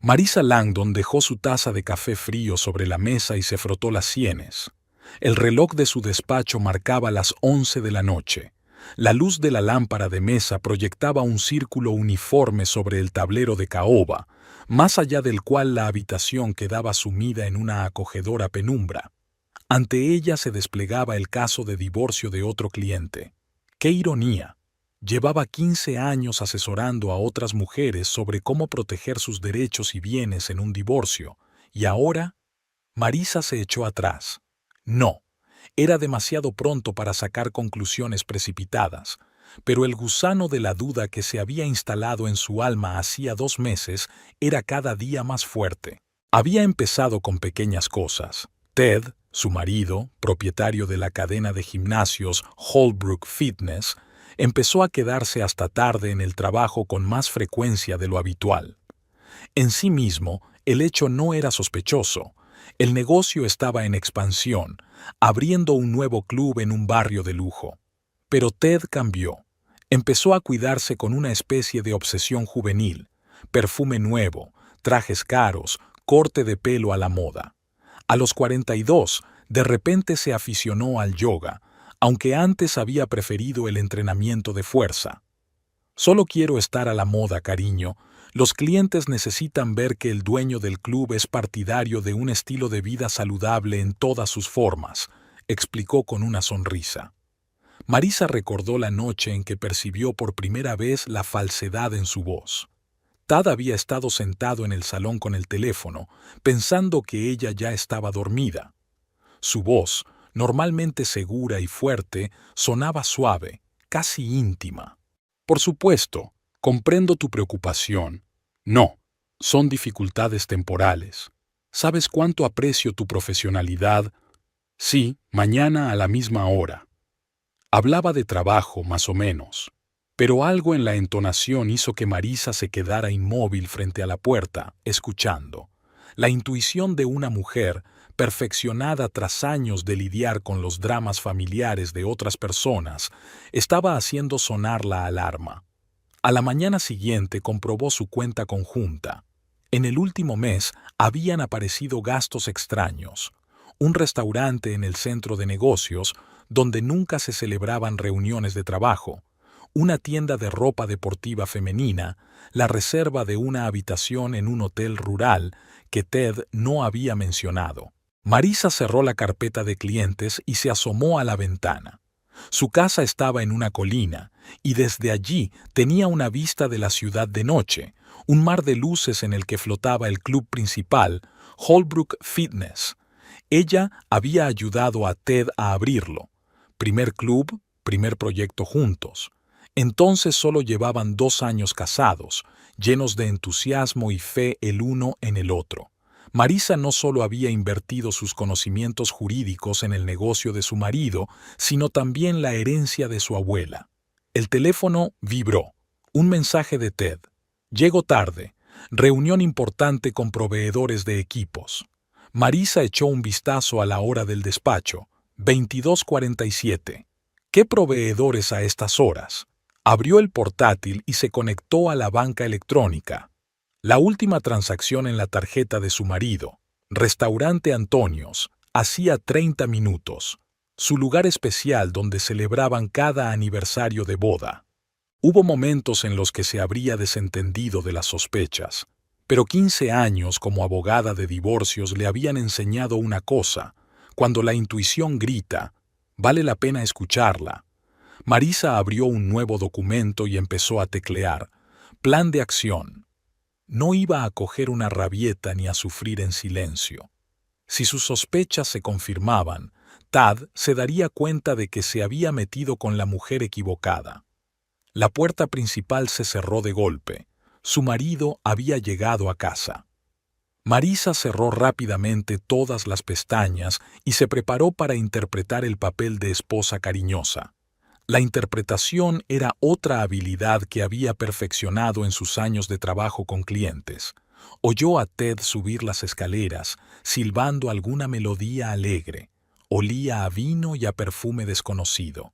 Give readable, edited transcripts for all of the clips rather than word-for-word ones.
Marisa Langdon dejó su taza de café frío sobre la mesa y se frotó las sienes. El reloj de su despacho marcaba las 11 de la noche. La luz de la lámpara de mesa proyectaba un círculo uniforme sobre el tablero de caoba, más allá del cual la habitación quedaba sumida en una acogedora penumbra. Ante ella se desplegaba el caso de divorcio de otro cliente. ¡Qué ironía! Llevaba 15 años asesorando a otras mujeres sobre cómo proteger sus derechos y bienes en un divorcio, y ahora Marisa se echó atrás. No, era demasiado pronto para sacar conclusiones precipitadas, pero el gusano de la duda que se había instalado en su alma hacía 2 meses era cada día más fuerte. Había empezado con pequeñas cosas. Ted, su marido, propietario de la cadena de gimnasios Holbrook Fitness, empezó a quedarse hasta tarde en el trabajo con más frecuencia de lo habitual. En sí mismo, el hecho no era sospechoso. El negocio estaba en expansión, abriendo un nuevo club en un barrio de lujo. Pero Ted cambió. Empezó a cuidarse con una especie de obsesión juvenil: perfume nuevo, trajes caros, corte de pelo a la moda. A los 42, de repente se aficionó al yoga, aunque antes había preferido el entrenamiento de fuerza. Solo quiero estar a la moda, cariño. Los clientes necesitan ver que el dueño del club es partidario de un estilo de vida saludable en todas sus formas, explicó con una sonrisa. Marisa recordó la noche en que percibió por primera vez la falsedad en su voz. Tad había estado sentado en el salón con el teléfono, pensando que ella ya estaba dormida. Su voz, normalmente segura y fuerte, sonaba suave, casi íntima. Por supuesto, comprendo tu preocupación. No, son dificultades temporales. ¿Sabes cuánto aprecio tu profesionalidad? Sí, mañana a la misma hora. Hablaba de trabajo, más o menos. Pero algo en la entonación hizo que Marisa se quedara inmóvil frente a la puerta, escuchando. La intuición de una mujer, perfeccionada tras años de lidiar con los dramas familiares de otras personas, estaba haciendo sonar la alarma. A la mañana siguiente comprobó su cuenta conjunta. En el último mes habían aparecido gastos extraños. Un restaurante en el centro de negocios, donde nunca se celebraban reuniones de trabajo, una tienda de ropa deportiva femenina, la reserva de una habitación en un hotel rural que Ted no había mencionado. Marisa cerró la carpeta de clientes y se asomó a la ventana. Su casa estaba en una colina, y desde allí tenía una vista de la ciudad de noche, un mar de luces en el que flotaba el club principal, Holbrook Fitness. Ella había ayudado a Ted a abrirlo. Primer club, primer proyecto juntos. Entonces solo llevaban 2 años casados, llenos de entusiasmo y fe el uno en el otro. Marisa no solo había invertido sus conocimientos jurídicos en el negocio de su marido, sino también la herencia de su abuela. El teléfono vibró. Un mensaje de Ted. Llego tarde. Reunión importante con proveedores de equipos. Marisa echó un vistazo a la hora del despacho. 22:47. ¿Qué proveedores a estas horas? Abrió el portátil y se conectó a la banca electrónica. La última transacción en la tarjeta de su marido, Restaurante Antonios, hacía 30 minutos, su lugar especial donde celebraban cada aniversario de boda. Hubo momentos en los que se habría desentendido de las sospechas, pero 15 años como abogada de divorcios le habían enseñado una cosa: cuando la intuición grita, vale la pena escucharla. Marisa abrió un nuevo documento y empezó a teclear. Plan de acción. No iba a coger una rabieta ni a sufrir en silencio. Si sus sospechas se confirmaban, Tad se daría cuenta de que se había metido con la mujer equivocada. La puerta principal se cerró de golpe. Su marido había llegado a casa. Marisa cerró rápidamente todas las pestañas y se preparó para interpretar el papel de esposa cariñosa. La interpretación era otra habilidad que había perfeccionado en sus años de trabajo con clientes. Oyó a Ted subir las escaleras, silbando alguna melodía alegre. Olía a vino y a perfume desconocido.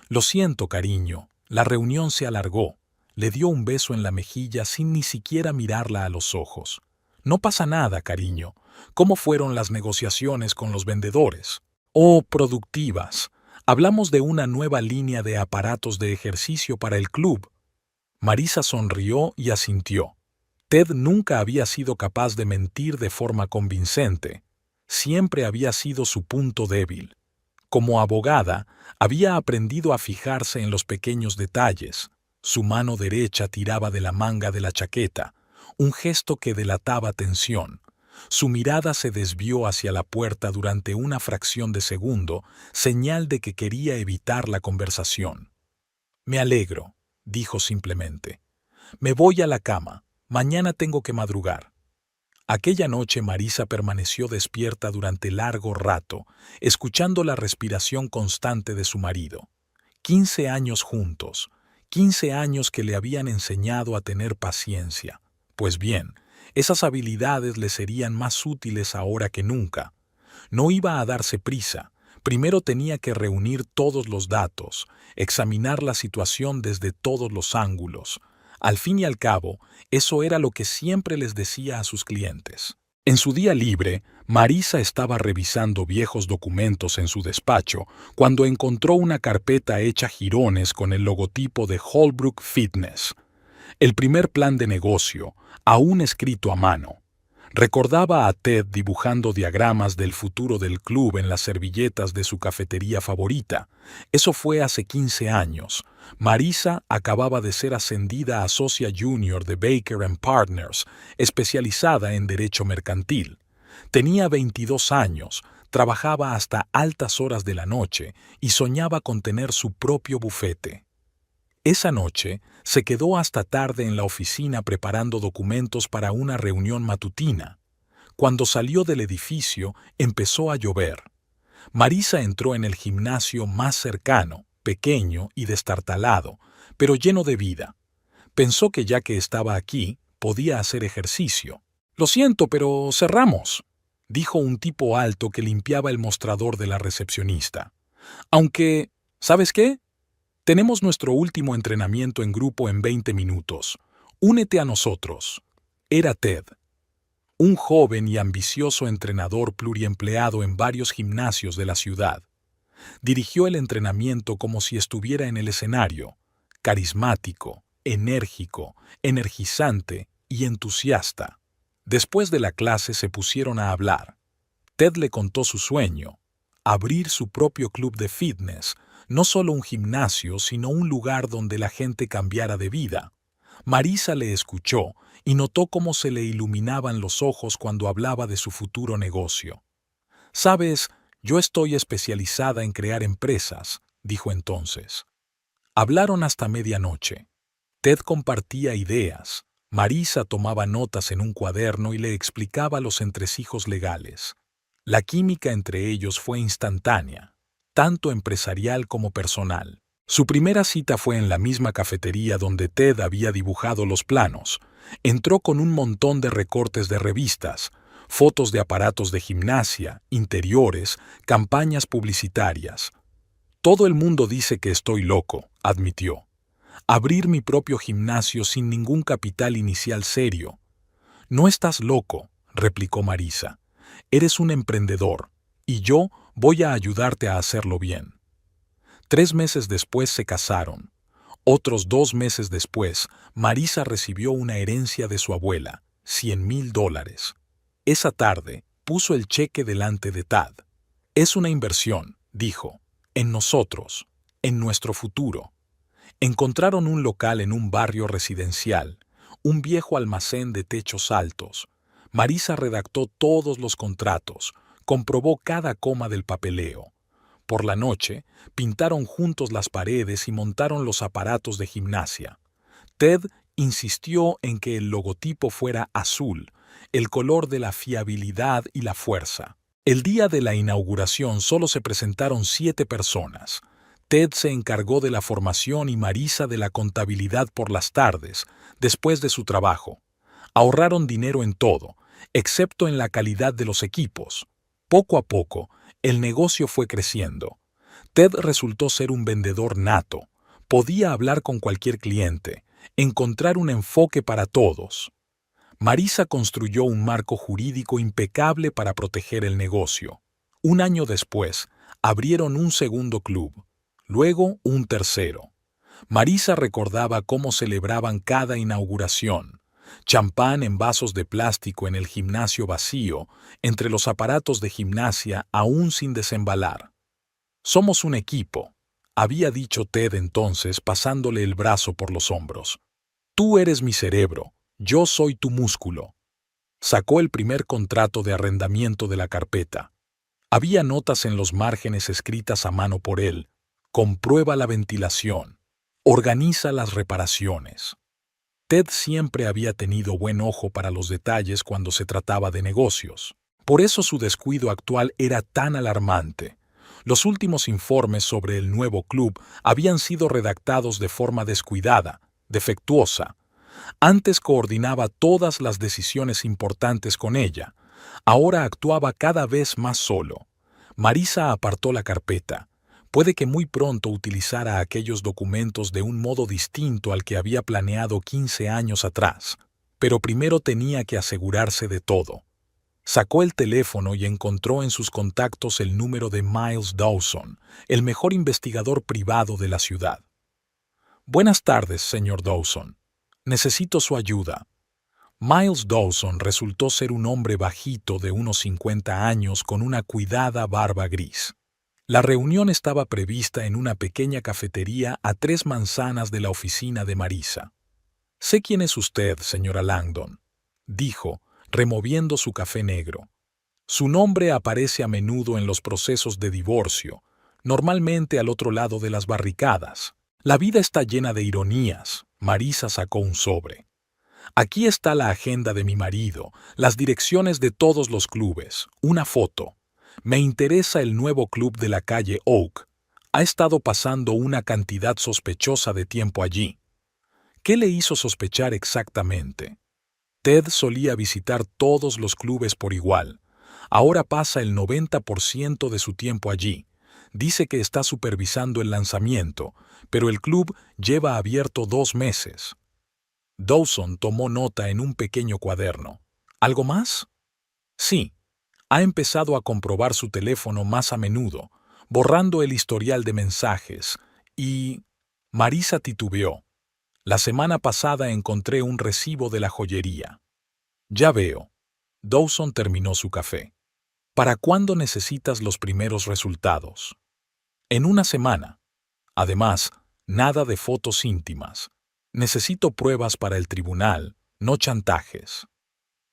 Lo siento, cariño. La reunión se alargó. Le dio un beso en la mejilla sin ni siquiera mirarla a los ojos. No pasa nada, cariño. ¿Cómo fueron las negociaciones con los vendedores? Oh, productivas. Hablamos de una nueva línea de aparatos de ejercicio para el club. Marisa sonrió y asintió. Ted nunca había sido capaz de mentir de forma convincente. Siempre había sido su punto débil. Como abogada, había aprendido a fijarse en los pequeños detalles. Su mano derecha tiraba de la manga de la chaqueta, un gesto que delataba tensión. Su mirada se desvió hacia la puerta durante una fracción de segundo, señal de que quería evitar la conversación. «Me alegro», dijo simplemente. «Me voy a la cama. Mañana tengo que madrugar». Aquella noche Marisa permaneció despierta durante largo rato, escuchando la respiración constante de su marido. 15 años juntos, 15 años que le habían enseñado a tener paciencia. Pues bien, esas habilidades le serían más útiles ahora que nunca. No iba a darse prisa. Primero tenía que reunir todos los datos, examinar la situación desde todos los ángulos. Al fin y al cabo, eso era lo que siempre les decía a sus clientes. En su día libre, Marisa estaba revisando viejos documentos en su despacho cuando encontró una carpeta hecha jirones con el logotipo de Holbrook Fitness. El primer plan de negocio, aún escrito a mano. Recordaba a Ted dibujando diagramas del futuro del club en las servilletas de su cafetería favorita. Eso fue hace 15 años. Marisa acababa de ser ascendida a socia junior de Baker & Partners, especializada en derecho mercantil. Tenía 22 años, trabajaba hasta altas horas de la noche y soñaba con tener su propio bufete. Esa noche se quedó hasta tarde en la oficina preparando documentos para una reunión matutina. Cuando salió del edificio, empezó a llover. Marisa entró en el gimnasio más cercano, pequeño y destartalado, pero lleno de vida. Pensó que ya que estaba aquí, podía hacer ejercicio. «Lo siento, pero cerramos», dijo un tipo alto que limpiaba el mostrador de la recepcionista. «Aunque, ¿sabes qué? Tenemos nuestro último entrenamiento en grupo en 20 minutos. Únete a nosotros». Era Ted, un joven y ambicioso entrenador pluriempleado en varios gimnasios de la ciudad. Dirigió el entrenamiento como si estuviera en el escenario, carismático, enérgico, energizante y entusiasta. Después de la clase se pusieron a hablar. Ted le contó su sueño, abrir su propio club de fitness, no solo un gimnasio, sino un lugar donde la gente cambiara de vida. Marisa le escuchó y notó cómo se le iluminaban los ojos cuando hablaba de su futuro negocio. «Sabes, yo estoy especializada en crear empresas», dijo entonces. Hablaron hasta medianoche. Ted compartía ideas. Marisa tomaba notas en un cuaderno y le explicaba los entresijos legales. La química entre ellos fue instantánea, tanto empresarial como personal. Su primera cita fue en la misma cafetería donde Ted había dibujado los planos. Entró con un montón de recortes de revistas, fotos de aparatos de gimnasia, interiores, campañas publicitarias. «Todo el mundo dice que estoy loco», admitió. «Abrir mi propio gimnasio sin ningún capital inicial serio». «No estás loco», replicó Marisa. «Eres un emprendedor, y yo voy a ayudarte a hacerlo bien». 3 meses después se casaron. Otros 2 meses después, Marisa recibió una herencia de su abuela, $100,000. Esa tarde, puso el cheque delante de Ted. «Es una inversión», dijo, «en nosotros, en nuestro futuro». Encontraron un local en un barrio residencial, un viejo almacén de techos altos. Marisa redactó todos los contratos, comprobó cada coma del papeleo. Por la noche, pintaron juntos las paredes y montaron los aparatos de gimnasia. Ted insistió en que el logotipo fuera azul, el color de la fiabilidad y la fuerza. El día de la inauguración solo se presentaron 7 personas. Ted se encargó de la formación y Marisa de la contabilidad por las tardes, después de su trabajo. Ahorraron dinero en todo, excepto en la calidad de los equipos. Poco a poco, el negocio fue creciendo. Ted resultó ser un vendedor nato. Podía hablar con cualquier cliente, encontrar un enfoque para todos. Marisa construyó un marco jurídico impecable para proteger el negocio. Un año después, abrieron un segundo club, luego un tercero. Marisa recordaba cómo celebraban cada inauguración. Champán en vasos de plástico en el gimnasio vacío, entre los aparatos de gimnasia aún sin desembalar. «Somos un equipo», había dicho Ted entonces pasándole el brazo por los hombros. «Tú eres mi cerebro, yo soy tu músculo». Sacó el primer contrato de arrendamiento de la carpeta. Había notas en los márgenes escritas a mano por él. «Comprueba la ventilación. Organiza las reparaciones». Ted siempre había tenido buen ojo para los detalles cuando se trataba de negocios. Por eso su descuido actual era tan alarmante. Los últimos informes sobre el nuevo club habían sido redactados de forma descuidada, defectuosa. Antes coordinaba todas las decisiones importantes con ella. Ahora actuaba cada vez más solo. Marisa apartó la carpeta. Puede que muy pronto utilizara aquellos documentos de un modo distinto al que había planeado 15 años atrás. Pero primero tenía que asegurarse de todo. Sacó el teléfono y encontró en sus contactos el número de Miles Dawson, el mejor investigador privado de la ciudad. «Buenas tardes, señor Dawson. Necesito su ayuda». Miles Dawson resultó ser un hombre bajito de unos 50 años con una cuidada barba gris. La reunión estaba prevista en una pequeña cafetería a 3 manzanas de la oficina de Marisa. «Sé quién es usted, señora Langdon», dijo, removiendo su café negro. Su nombre aparece a menudo en los procesos de divorcio, normalmente al otro lado de las barricadas. La vida está llena de ironías. Marisa sacó un sobre. «Aquí está la agenda de mi marido, las direcciones de todos los clubes, una foto. Me interesa el nuevo club de la calle Oak. Ha estado pasando una cantidad sospechosa de tiempo allí». ¿Qué le hizo sospechar exactamente? Ted solía visitar todos los clubes por igual. Ahora pasa el 90% de su tiempo allí. Dice que está supervisando el lanzamiento, pero el club lleva abierto 2 meses. Dawson tomó nota en un pequeño cuaderno. ¿Algo más? Sí. Ha empezado a comprobar su teléfono más a menudo, borrando el historial de mensajes, y... Marisa titubeó. «La semana pasada encontré un recibo de la joyería». «Ya veo». Dawson terminó su café. «¿Para cuándo necesitas los primeros resultados?» «En una semana. Además, nada de fotos íntimas. Necesito pruebas para el tribunal, no chantajes».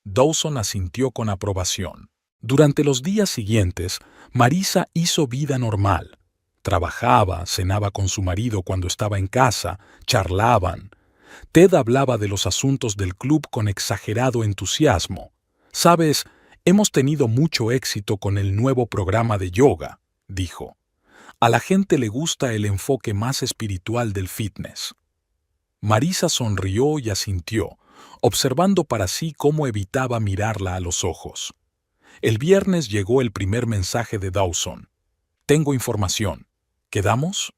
Dawson asintió con aprobación. Durante los días siguientes, Marisa hizo vida normal. Trabajaba, cenaba con su marido cuando estaba en casa, charlaban. Ted hablaba de los asuntos del club con exagerado entusiasmo. «Sabes, hemos tenido mucho éxito con el nuevo programa de yoga», dijo. «A la gente le gusta el enfoque más espiritual del fitness». Marisa sonrió y asintió, observando para sí cómo evitaba mirarla a los ojos. El viernes llegó el primer mensaje de Dawson. «Tengo información. ¿Quedamos?»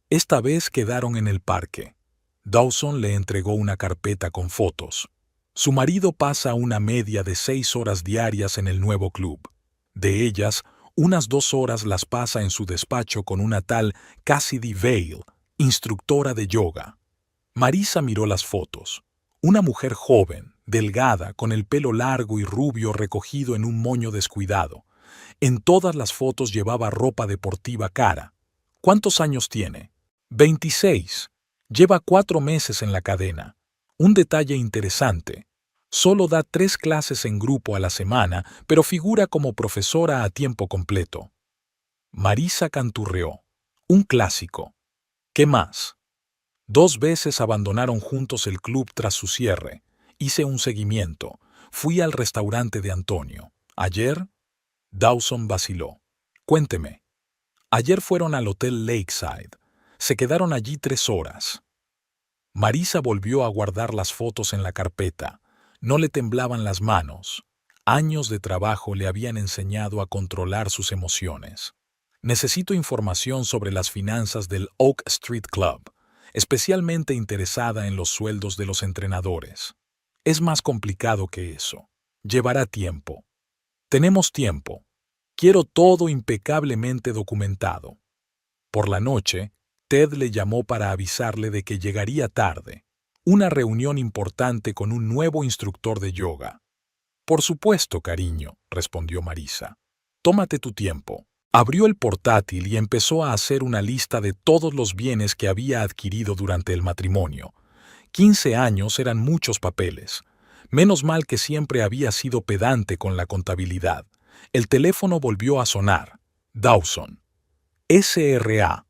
Esta vez quedaron en el parque. Dawson le entregó una carpeta con fotos. Su marido pasa una media de 6 horas diarias en el nuevo club. De ellas, unas 2 horas las pasa en su despacho con una tal Cassidy Vale, instructora de yoga. Marisa miró las fotos. Una mujer joven, delgada, con el pelo largo y rubio recogido en un moño descuidado. En todas las fotos llevaba ropa deportiva cara. ¿Cuántos años tiene? 26. Lleva 4 meses en la cadena. Un detalle interesante. Solo da 3 clases en grupo a la semana, pero figura como profesora a tiempo completo. Marisa canturreó. Un clásico. ¿Qué más? 2 veces abandonaron juntos el club tras su cierre. Hice un seguimiento. Fui al restaurante de Antonio. ¿Ayer? Dawson vaciló. Cuénteme. Ayer fueron al Hotel Lakeside. Se quedaron allí 3 horas. Marisa volvió a guardar las fotos en la carpeta. No le temblaban las manos. Años de trabajo le habían enseñado a controlar sus emociones. Necesito información sobre las finanzas del Oak Street Club, especialmente interesada en los sueldos de los entrenadores. Es más complicado que eso. Llevará tiempo. Tenemos tiempo. Quiero todo impecablemente documentado. Por la noche, Ted le llamó para avisarle de que llegaría tarde. Una reunión importante con un nuevo instructor de yoga. Por supuesto, cariño, respondió Marisa. Tómate tu tiempo. Abrió el portátil y empezó a hacer una lista de todos los bienes que había adquirido durante el matrimonio. 15 años eran muchos papeles. Menos mal que siempre había sido pedante con la contabilidad. El teléfono volvió a sonar. Dawson. SRA.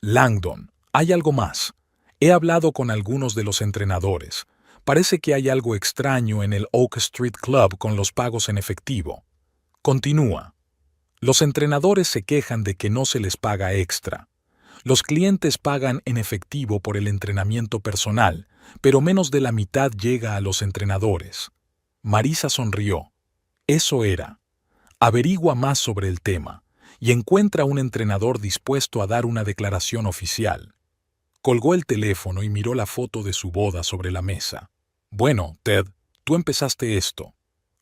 Langdon. Hay algo más. He hablado con algunos de los entrenadores. Parece que hay algo extraño en el Oak Street Club con los pagos en efectivo. Continúa. Los entrenadores se quejan de que no se les paga extra. Los clientes pagan en efectivo por el entrenamiento personal, pero menos de la mitad llega a los entrenadores. Marisa sonrió. Eso era. Averigua más sobre el tema y encuentra un entrenador dispuesto a dar una declaración oficial. Colgó el teléfono y miró la foto de su boda sobre la mesa. Bueno, Ted, tú empezaste esto.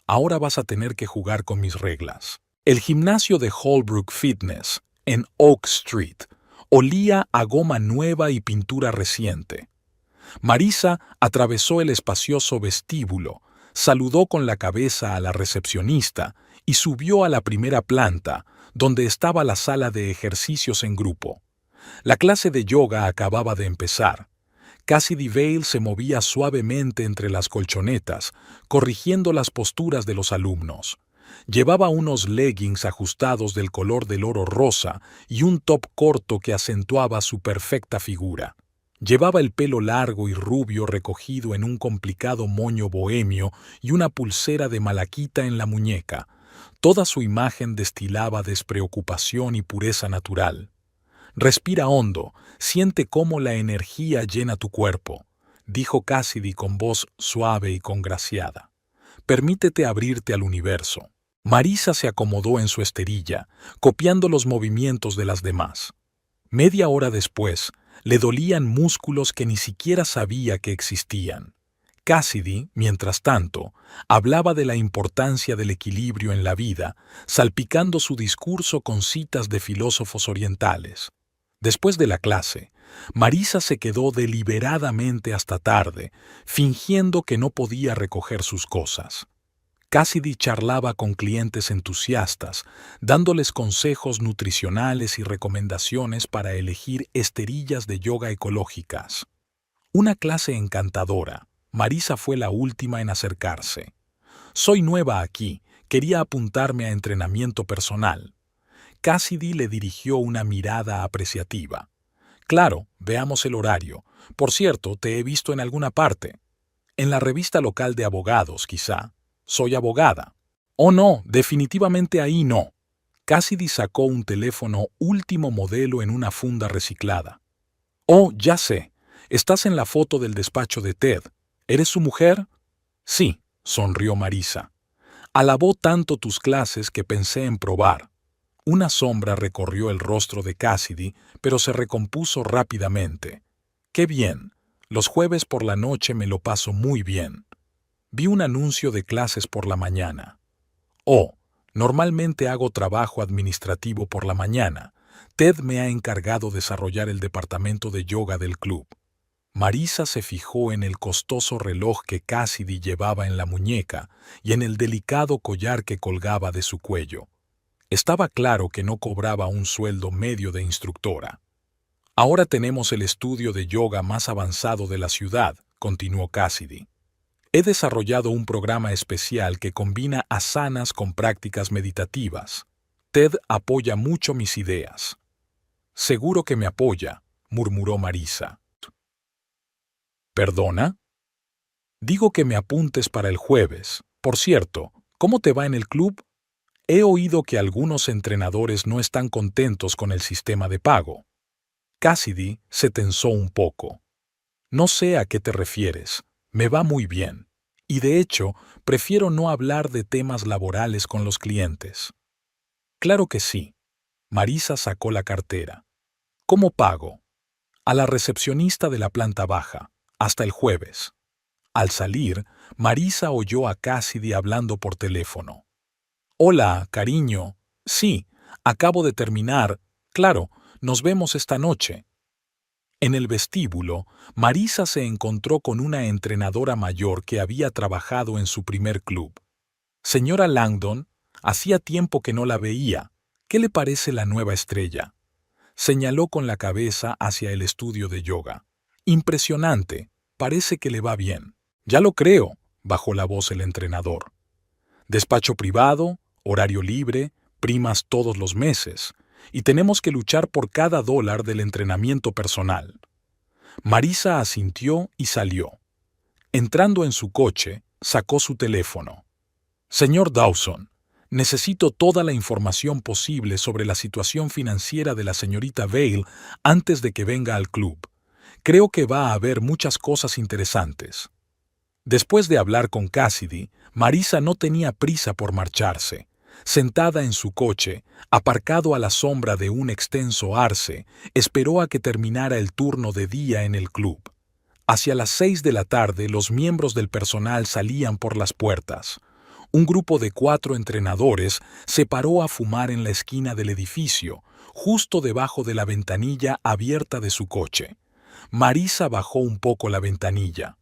Ahora vas a tener que jugar con mis reglas. El gimnasio de Holbrook Fitness, en Oak Street, olía a goma nueva y pintura reciente. Marisa atravesó el espacioso vestíbulo, saludó con la cabeza a la recepcionista y subió a la primera planta, donde estaba la sala de ejercicios en grupo. La clase de yoga acababa de empezar. Cassidy Vale se movía suavemente entre las colchonetas, corrigiendo las posturas de los alumnos. Llevaba unos leggings ajustados del color del oro rosa y un top corto que acentuaba su perfecta figura. Llevaba el pelo largo y rubio recogido en un complicado moño bohemio y una pulsera de malaquita en la muñeca. Toda su imagen destilaba despreocupación y pureza natural. Respira hondo, siente cómo la energía llena tu cuerpo, dijo Cassidy con voz suave y congraciada. Permítete abrirte al universo. Marisa se acomodó en su esterilla, copiando los movimientos de las demás. Media hora después, le dolían músculos que ni siquiera sabía que existían. Cassidy, mientras tanto, hablaba de la importancia del equilibrio en la vida, salpicando su discurso con citas de filósofos orientales. Después de la clase, Marisa se quedó deliberadamente hasta tarde, fingiendo que no podía recoger sus cosas. Cassidy charlaba con clientes entusiastas, dándoles consejos nutricionales y recomendaciones para elegir esterillas de yoga ecológicas. Una clase encantadora. Marisa fue la última en acercarse. Soy nueva aquí, quería apuntarme a entrenamiento personal. Cassidy le dirigió una mirada apreciativa. Claro, veamos el horario. Por cierto, te he visto en alguna parte. En la revista local de abogados, quizá. Soy abogada. Oh no, definitivamente ahí no. Cassidy sacó un teléfono último modelo en una funda reciclada. Oh, ya sé. Estás en la foto del despacho de Ted. ¿Eres su mujer? Sí, sonrió Marisa. Alabó tanto tus clases que pensé en probar. Una sombra recorrió el rostro de Cassidy, pero se recompuso rápidamente. ¡Qué bien! Los jueves por la noche me lo paso muy bien. Vi un anuncio de clases por la mañana. Oh, normalmente hago trabajo administrativo por la mañana. Ted me ha encargado desarrollar el departamento de yoga del club. Marisa se fijó en el costoso reloj que Cassidy llevaba en la muñeca y en el delicado collar que colgaba de su cuello. Estaba claro que no cobraba un sueldo medio de instructora. Ahora tenemos el estudio de yoga más avanzado de la ciudad, continuó Cassidy. He desarrollado un programa especial que combina asanas con prácticas meditativas. Ted apoya mucho mis ideas. Seguro que me apoya, murmuró Marisa. ¿Perdona? Digo que me apuntes para el jueves. Por cierto, ¿cómo te va en el club? He oído que algunos entrenadores no están contentos con el sistema de pago. Cassidy se tensó un poco. No sé a qué te refieres. Me va muy bien. Y de hecho, prefiero no hablar de temas laborales con los clientes. Claro que sí. Marisa sacó la cartera. ¿Cómo pago? A la recepcionista de la planta baja. Hasta el jueves. Al salir, Marisa oyó a Cassidy hablando por teléfono. Hola, cariño. Sí, acabo de terminar. Claro, nos vemos esta noche. En el vestíbulo, Marisa se encontró con una entrenadora mayor que había trabajado en su primer club. Señora Langdon, hacía tiempo que no la veía. ¿Qué le parece la nueva estrella? Señaló con la cabeza hacia el estudio de yoga. Impresionante, parece que le va bien. Ya lo creo, bajó la voz el entrenador. Despacho privado, horario libre, primas todos los meses, y tenemos que luchar por cada dólar del entrenamiento personal. Marisa asintió y salió. Entrando en su coche, sacó su teléfono. Señor Dawson, necesito toda la información posible sobre la situación financiera de la señorita Vale antes de que venga al club. Creo que va a haber muchas cosas interesantes. Después de hablar con Cassidy, Marisa no tenía prisa por marcharse. Sentada en su coche, aparcado a la sombra de un extenso arce, esperó a que terminara el turno de día en el club. Hacia las 6 de la tarde, los miembros del personal salían por las puertas. Un grupo de 4 entrenadores se paró a fumar en la esquina del edificio, justo debajo de la ventanilla abierta de su coche. Marisa bajó un poco la ventanilla.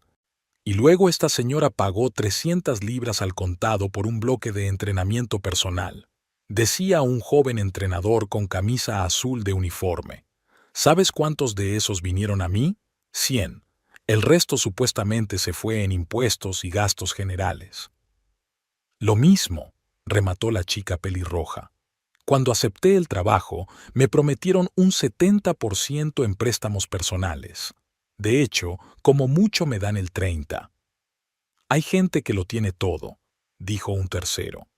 Y luego esta señora pagó 300 libras al contado por un bloque de entrenamiento personal. Decía un joven entrenador con camisa azul de uniforme. ¿Sabes cuántos de esos vinieron a mí? 100. El resto supuestamente se fue en impuestos y gastos generales. Lo mismo, remató la chica pelirroja. Cuando acepté el trabajo, me prometieron un 70% en préstamos personales. De hecho, como mucho me dan el 30%. Hay gente que lo tiene todo, dijo un tercero.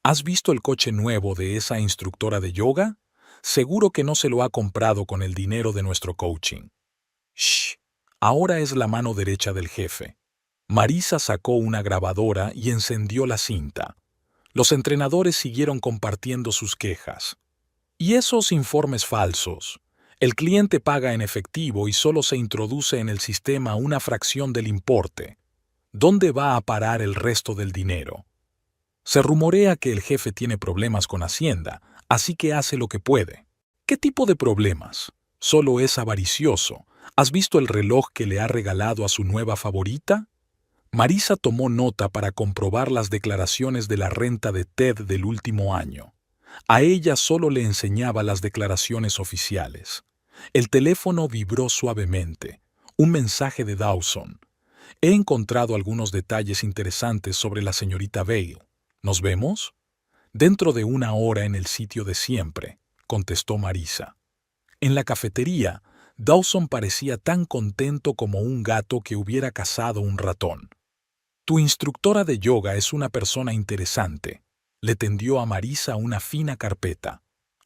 ¿Has visto el coche nuevo de esa instructora de yoga? Seguro que no se lo ha comprado con el dinero de nuestro coaching. Shh, ahora es la mano derecha del jefe. Marisa sacó una grabadora y encendió la cinta. Los entrenadores siguieron compartiendo sus quejas. ¿Y esos informes falsos? El cliente paga en efectivo y solo se introduce en el sistema una fracción del importe. ¿Dónde va a parar el resto del dinero? Se rumorea que el jefe tiene problemas con Hacienda, así que hace lo que puede. ¿Qué tipo de problemas? Solo es avaricioso. ¿Has visto el reloj que le ha regalado a su nueva favorita? Marisa tomó nota para comprobar las declaraciones de la renta de Ted del último año. A ella solo le enseñaba las declaraciones oficiales. El teléfono vibró suavemente. Un mensaje de Dawson. He encontrado algunos detalles interesantes sobre la señorita Vale. ¿Nos vemos? Dentro de 1 hora en el sitio de siempre, contestó Marisa. En la cafetería, Dawson parecía tan contento como un gato que hubiera cazado un ratón. Tu instructora de yoga es una persona interesante. Le tendió a Marisa una fina carpeta.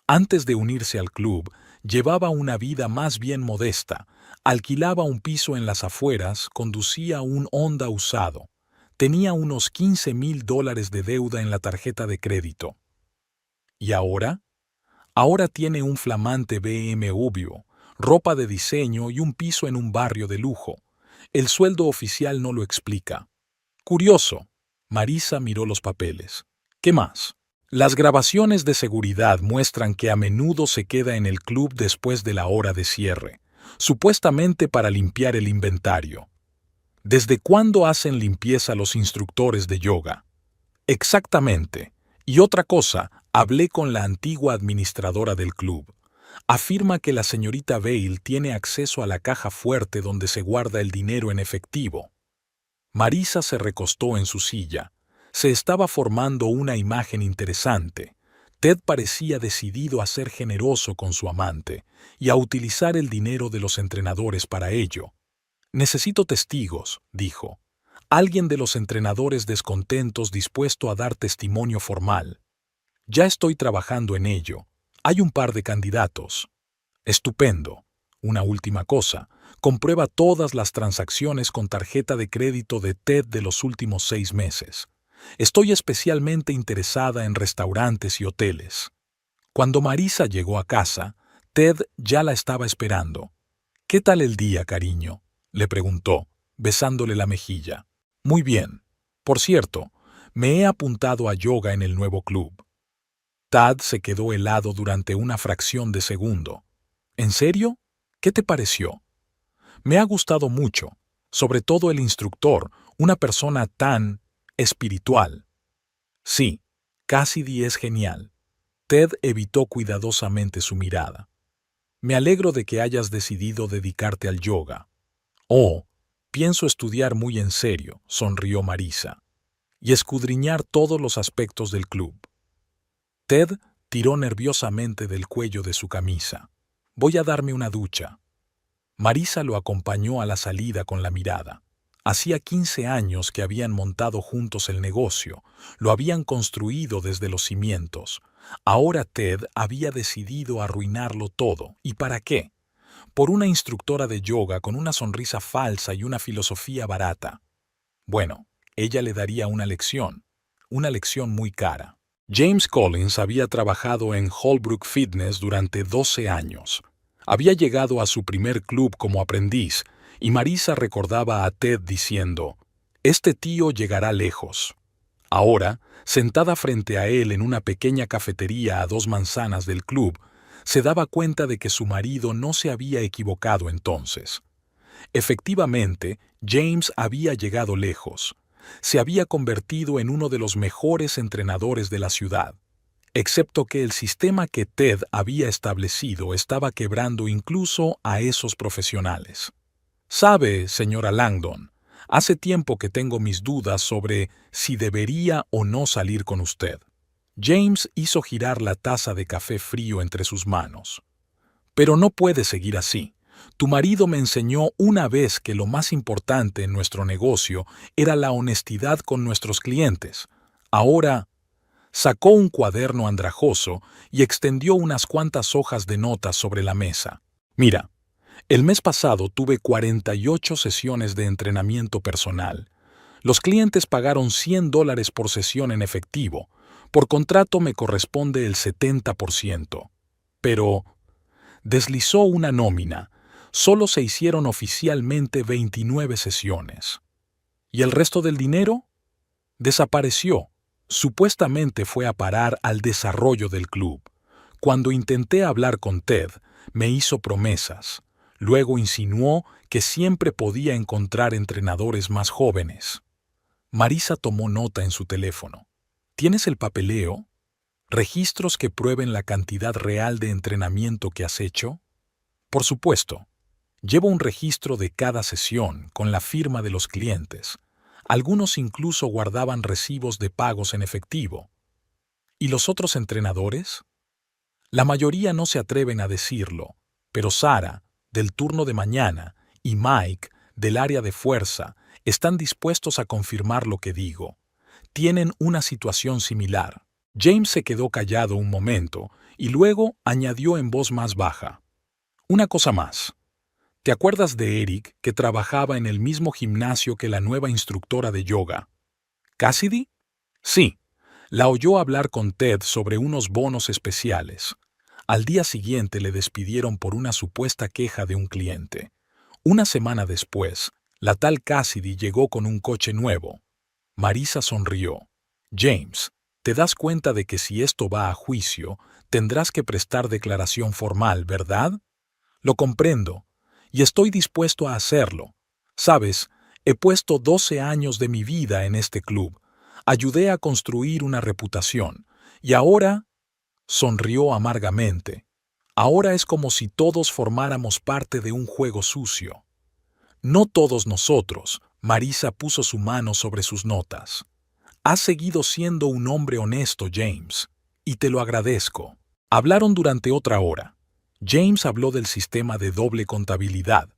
Antes de unirse al club, llevaba una vida más bien modesta. Alquilaba un piso en las afueras, conducía un Honda usado. Tenía unos $15,000 de deuda en la tarjeta de crédito. ¿Y ahora? Ahora tiene un flamante BMW, ropa de diseño y un piso en un barrio de lujo. El sueldo oficial no lo explica. Curioso. Marisa miró los papeles. ¿Qué más? Las grabaciones de seguridad muestran que a menudo se queda en el club después de la hora de cierre, supuestamente para limpiar el inventario. ¿Desde cuándo hacen limpieza los instructores de yoga? Exactamente. Y otra cosa, hablé con la antigua administradora del club. Afirma que la señorita Vale tiene acceso a la caja fuerte donde se guarda el dinero en efectivo. Marisa se recostó en su silla. Se estaba formando una imagen interesante. Ted parecía decidido a ser generoso con su amante y a utilizar el dinero de los entrenadores para ello. Necesito testigos, dijo. Alguien de los entrenadores descontentos dispuesto a dar testimonio formal. Ya estoy trabajando en ello. Hay un par de candidatos. Estupendo. Una última cosa. Comprueba todas las transacciones con tarjeta de crédito de Ted de los últimos 6 meses. Estoy especialmente interesada en restaurantes y hoteles. Cuando Marisa llegó a casa, Ted ya la estaba esperando. ¿Qué tal el día, cariño?, le preguntó, besándole la mejilla. Muy bien. Por cierto, me he apuntado a yoga en el nuevo club. Tad se quedó helado durante una fracción de segundo. ¿En serio? ¿Qué te pareció? Me ha gustado mucho, sobre todo el instructor, una persona tan espiritual. Sí, Cassidy es genial. Ted evitó cuidadosamente su mirada. Me alegro de que hayas decidido dedicarte al yoga. Oh, pienso estudiar muy en serio, sonrió Marisa, y escudriñar todos los aspectos del club. Ted tiró nerviosamente del cuello de su camisa. Voy a darme una ducha. Marisa lo acompañó a la salida con la mirada. Hacía 15 años que habían montado juntos el negocio, lo habían construido desde los cimientos. Ahora Ted había decidido arruinarlo todo. ¿Y para qué? Por una instructora de yoga con una sonrisa falsa y una filosofía barata. Bueno, ella le daría una lección muy cara. James Collins había trabajado en Holbrook Fitness durante 12 años. Había llegado a su primer club como aprendiz, y Marisa recordaba a Ted diciendo, «Este tío llegará lejos». Ahora, sentada frente a él en una pequeña cafetería a 2 manzanas del club, se daba cuenta de que su marido no se había equivocado entonces. Efectivamente, James había llegado lejos. Se había convertido en uno de los mejores entrenadores de la ciudad, excepto que el sistema que Ted había establecido estaba quebrando incluso a esos profesionales. Sabe, señora Langdon, hace tiempo que tengo mis dudas sobre si debería o no salir con usted. James hizo girar la taza de café frío entre sus manos. Pero no puede seguir así. Tu marido me enseñó una vez que lo más importante en nuestro negocio era la honestidad con nuestros clientes. Ahora, sacó un cuaderno andrajoso y extendió unas cuantas hojas de notas sobre la mesa. Mira, el mes pasado tuve 48 sesiones de entrenamiento personal. Los clientes pagaron $100 por sesión en efectivo. Por contrato me corresponde el 70%. Pero deslizó una nómina. Solo se hicieron oficialmente 29 sesiones. ¿Y el resto del dinero? Desapareció. Supuestamente fue a parar al desarrollo del club. Cuando intenté hablar con Ted, me hizo promesas. Luego insinuó que siempre podía encontrar entrenadores más jóvenes. Marisa tomó nota en su teléfono. ¿Tienes el papeleo? ¿Registros que prueben la cantidad real de entrenamiento que has hecho? Por supuesto. Llevo un registro de cada sesión con la firma de los clientes. Algunos incluso guardaban recibos de pagos en efectivo. ¿Y los otros entrenadores? La mayoría no se atreven a decirlo, pero Sara, del turno de mañana, y Mike, del área de fuerza, están dispuestos a confirmar lo que digo. Tienen una situación similar. James se quedó callado un momento y luego añadió en voz más baja. Una cosa más. ¿Te acuerdas de Eric, que trabajaba en el mismo gimnasio que la nueva instructora de yoga? ¿Cassidy? Sí. La oyó hablar con Ted sobre unos bonos especiales. Al día siguiente le despidieron por una supuesta queja de un cliente. Una semana después, la tal Cassidy llegó con un coche nuevo. Marisa sonrió. James, te das cuenta de que si esto va a juicio, tendrás que prestar declaración formal, ¿verdad? Lo comprendo. Y estoy dispuesto a hacerlo. Sabes, he puesto 12 años de mi vida en este club. Ayudé a construir una reputación. Y ahora... Sonrió amargamente. Ahora es como si todos formáramos parte de un juego sucio. No todos nosotros. Marisa puso su mano sobre sus notas. Has seguido siendo un hombre honesto, James. Y te lo agradezco. Hablaron durante otra hora. James habló del sistema de doble contabilidad,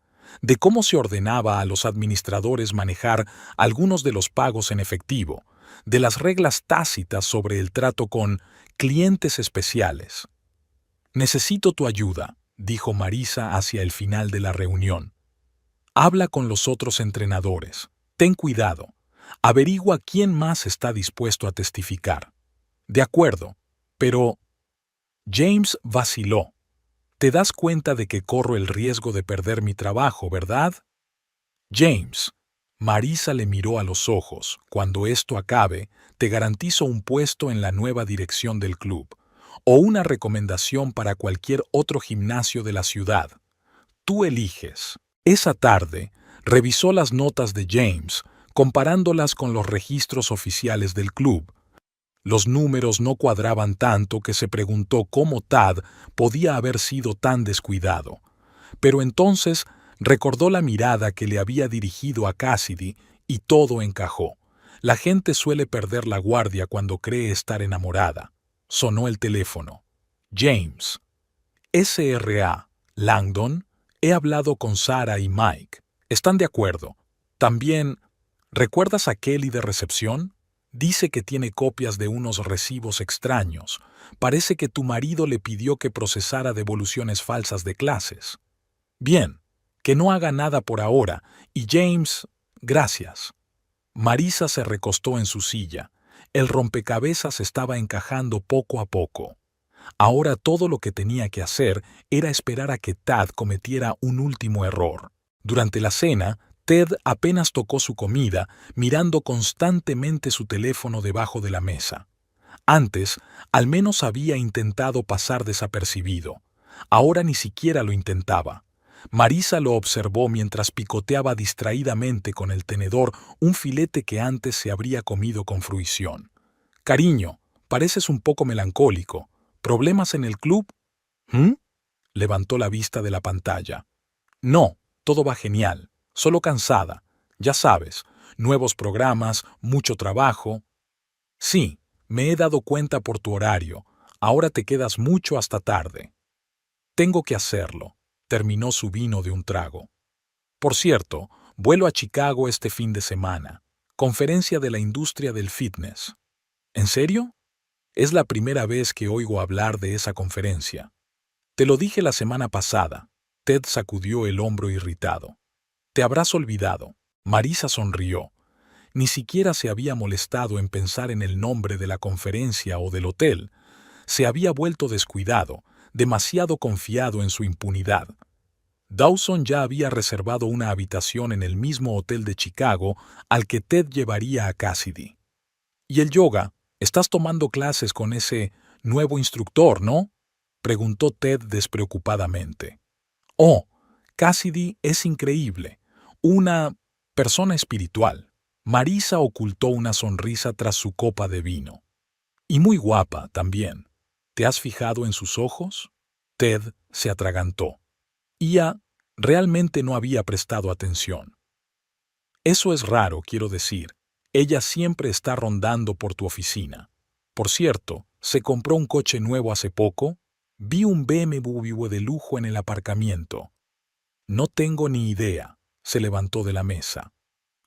de cómo se ordenaba a los administradores manejar algunos de los pagos en efectivo, de las reglas tácitas sobre el trato con clientes especiales. Necesito tu ayuda, dijo Marisa hacia el final de la reunión. Habla con los otros entrenadores. Ten cuidado. Averigua quién más está dispuesto a testificar. De acuerdo, pero... James vaciló. Te das cuenta de que corro el riesgo de perder mi trabajo, ¿verdad? James. Marisa le miró a los ojos. Cuando esto acabe, te garantizo un puesto en la nueva dirección del club, o una recomendación para cualquier otro gimnasio de la ciudad. Tú eliges. Esa tarde, revisó las notas de James, comparándolas con los registros oficiales del club. Los números no cuadraban tanto que se preguntó cómo Tad podía haber sido tan descuidado. Pero entonces recordó la mirada que le había dirigido a Cassidy y todo encajó. La gente suele perder la guardia cuando cree estar enamorada. Sonó el teléfono. James. SRA. Langdon. He hablado con Sarah y Mike. ¿Están de acuerdo? También, ¿recuerdas a Kelly de recepción? Dice que tiene copias de unos recibos extraños. Parece que tu marido le pidió que procesara devoluciones falsas de clases. Bien, que no haga nada por ahora. Y James, gracias. Marisa se recostó en su silla. El rompecabezas estaba encajando poco a poco. Ahora todo lo que tenía que hacer era esperar a que Tad cometiera un último error. Durante la cena, Ted apenas tocó su comida, mirando constantemente su teléfono debajo de la mesa. Antes, al menos había intentado pasar desapercibido. Ahora ni siquiera lo intentaba. Marisa lo observó mientras picoteaba distraídamente con el tenedor un filete que antes se habría comido con fruición. «Cariño, pareces un poco melancólico. ¿Problemas en el club?» ¿Mm? Levantó la vista de la pantalla. «No, todo va genial. Solo cansada. Ya sabes, nuevos programas, mucho trabajo». «Sí, me he dado cuenta por tu horario. Ahora te quedas mucho hasta tarde». «Tengo que hacerlo», terminó su vino de un trago. «Por cierto, vuelo a Chicago este fin de semana. Conferencia de la industria del fitness». «¿En serio?» Es la primera vez que oigo hablar de esa conferencia. Te lo dije la semana pasada. Ted sacudió el hombro irritado. Te habrás olvidado. Marisa sonrió. Ni siquiera se había molestado en pensar en el nombre de la conferencia o del hotel. Se había vuelto descuidado, demasiado confiado en su impunidad. Dawson ya había reservado una habitación en el mismo hotel de Chicago al que Ted llevaría a Cassidy. ¿Y el yoga? Estás tomando clases con ese nuevo instructor, ¿no?, preguntó Ted despreocupadamente. Oh, Cassidy es increíble. Una persona espiritual. Marisa ocultó una sonrisa tras su copa de vino. Y muy guapa también. ¿Te has fijado en sus ojos? Ted se atragantó. Ia realmente no había prestado atención. Eso es raro, quiero decir. Ella siempre está rondando por tu oficina. Por cierto, ¿se compró un coche nuevo hace poco? Vi un BMW de lujo en el aparcamiento. No tengo ni idea. Se levantó de la mesa.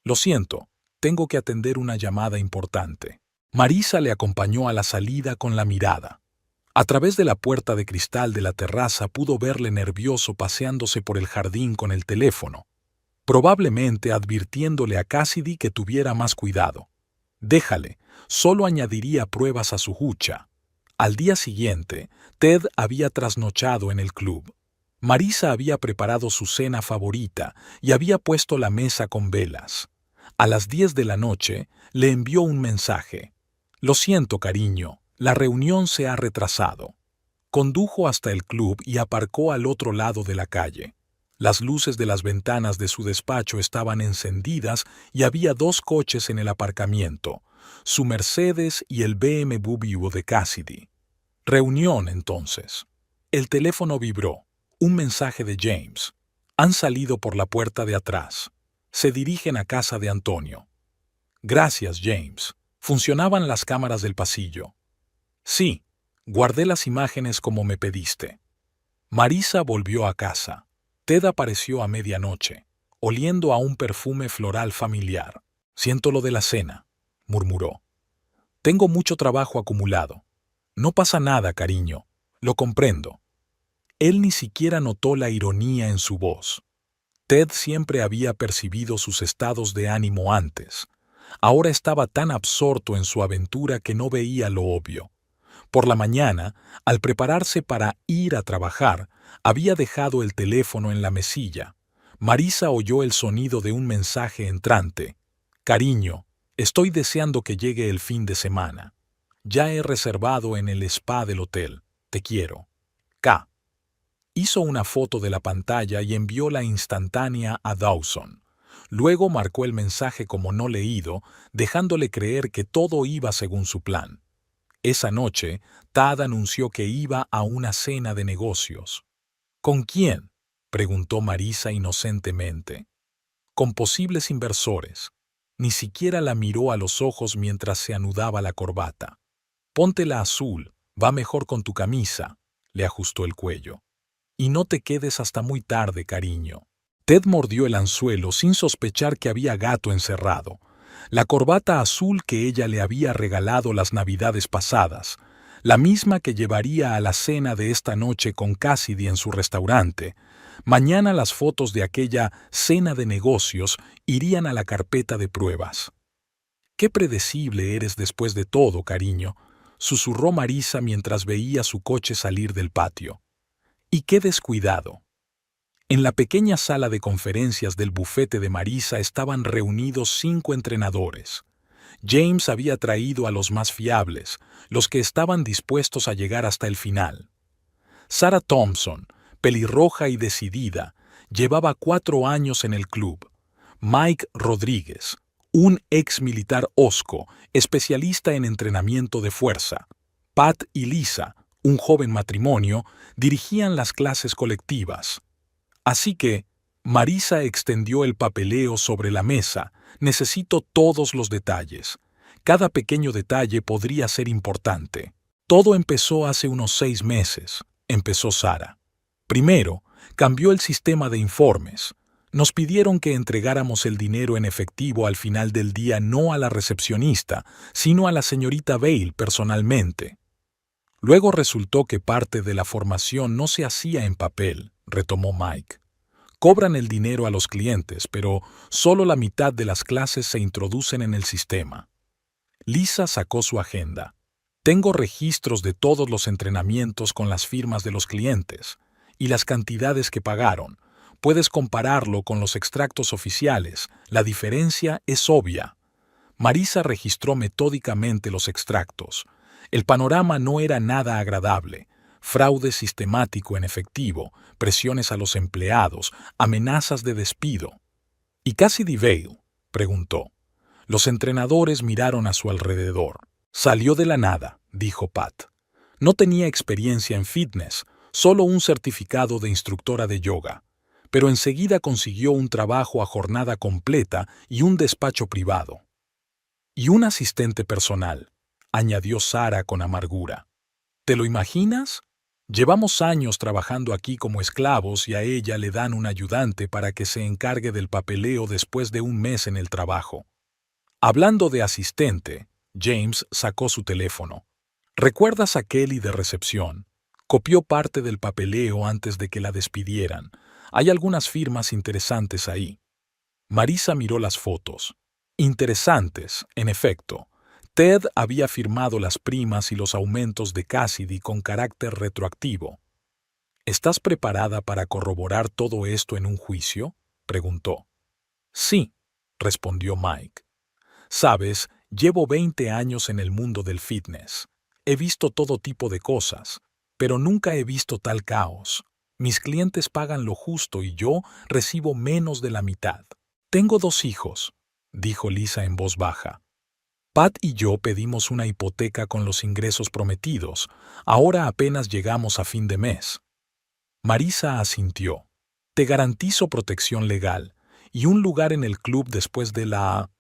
Lo siento, tengo que atender una llamada importante. Marisa le acompañó a la salida con la mirada. A través de la puerta de cristal de la terraza pudo verle nervioso paseándose por el jardín con el teléfono, probablemente advirtiéndole a Cassidy que tuviera más cuidado. Déjale, solo añadiría pruebas a su hucha. Al día siguiente, Ted había trasnochado en el club. Marisa había preparado su cena favorita y había puesto la mesa con velas. A las 10 de la noche, le envió un mensaje. Lo siento, cariño, la reunión se ha retrasado. Condujo hasta el club y aparcó al otro lado de la calle. Las luces de las ventanas de su despacho estaban encendidas y había 2 coches en el aparcamiento, su Mercedes y el BMW de Cassidy. Reunión, entonces. El teléfono vibró. Un mensaje de James. Han salido por la puerta de atrás. Se dirigen a casa de Antonio. Gracias, James. ¿Funcionaban las cámaras del pasillo? Sí, guardé las imágenes como me pediste. Marisa volvió a casa. Ted apareció a medianoche, oliendo a un perfume floral familiar. Siento lo de la cena, murmuró. Tengo mucho trabajo acumulado. No pasa nada, cariño. Lo comprendo. Él ni siquiera notó la ironía en su voz. Ted siempre había percibido sus estados de ánimo antes. Ahora estaba tan absorto en su aventura que no veía lo obvio. Por la mañana, al prepararse para ir a trabajar, había dejado el teléfono en la mesilla. Marisa oyó el sonido de un mensaje entrante. Cariño, estoy deseando que llegue el fin de semana. Ya he reservado en el spa del hotel. Te quiero. K. Hizo una foto de la pantalla y envió la instantánea a Dawson. Luego marcó el mensaje como no leído, dejándole creer que todo iba según su plan. Esa noche, Tad anunció que iba a una cena de negocios. ¿Con quién?, preguntó Marisa inocentemente. Con posibles inversores. Ni siquiera la miró a los ojos mientras se anudaba la corbata. Póntela azul, va mejor con tu camisa, le ajustó el cuello. Y no te quedes hasta muy tarde, cariño. Ted mordió el anzuelo sin sospechar que había gato encerrado. La corbata azul que ella le había regalado las navidades pasadas, la misma que llevaría a la cena de esta noche con Cassidy en su restaurante. Mañana las fotos de aquella cena de negocios irían a la carpeta de pruebas. «Qué predecible eres después de todo, cariño», susurró Marisa mientras veía su coche salir del patio. «Y qué descuidado». En la pequeña sala de conferencias del bufete de Marisa estaban reunidos 5 entrenadores. James había traído a los más fiables, los que estaban dispuestos a llegar hasta el final. Sarah Thompson, pelirroja y decidida, llevaba 4 años en el club. Mike Rodríguez, un ex militar hosco, especialista en entrenamiento de fuerza. Pat y Lisa, un joven matrimonio, dirigían las clases colectivas. Así que, Marisa extendió el papeleo sobre la mesa. Necesito todos los detalles. Cada pequeño detalle podría ser importante. Todo empezó hace unos 6 meses, empezó Sarah. Primero, cambió el sistema de informes. Nos pidieron que entregáramos el dinero en efectivo al final del día no a la recepcionista, sino a la señorita Bale personalmente. Luego resultó que parte de la formación no se hacía en papel, retomó Mike. Cobran el dinero a los clientes, pero solo la mitad de las clases se introducen en el sistema. Lisa sacó su agenda. Tengo registros de todos los entrenamientos con las firmas de los clientes y las cantidades que pagaron. Puedes compararlo con los extractos oficiales. La diferencia es obvia. Marisa registró metódicamente los extractos. El panorama no era nada agradable. Fraude sistemático en efectivo, presiones a los empleados, amenazas de despido. ¿Y Cassidy Bale?, preguntó. Los entrenadores miraron a su alrededor. Salió de la nada, dijo Pat. No tenía experiencia en fitness, solo un certificado de instructora de yoga. Pero enseguida consiguió un trabajo a jornada completa y un despacho privado. Y un asistente personal, añadió Sarah con amargura. ¿Te lo imaginas? Llevamos años trabajando aquí como esclavos y a ella le dan un ayudante para que se encargue del papeleo después de un mes en el trabajo. Hablando de asistente, James sacó su teléfono. ¿Recuerdas a Kelly de recepción? Copió parte del papeleo antes de que la despidieran. Hay algunas firmas interesantes ahí. Marisa miró las fotos. Interesantes, en efecto. Ted había firmado las primas y los aumentos de Cassidy con carácter retroactivo. ¿Estás preparada para corroborar todo esto en un juicio?, preguntó. Sí, respondió Mike. Sabes, llevo 20 años en el mundo del fitness. He visto todo tipo de cosas, pero nunca he visto tal caos. Mis clientes pagan lo justo y yo recibo menos de la mitad. Tengo 2 hijos, dijo Lisa en voz baja. Pat y yo pedimos una hipoteca con los ingresos prometidos. Ahora apenas llegamos a fin de mes. Marisa asintió. Te garantizo protección legal y un lugar en el club después de la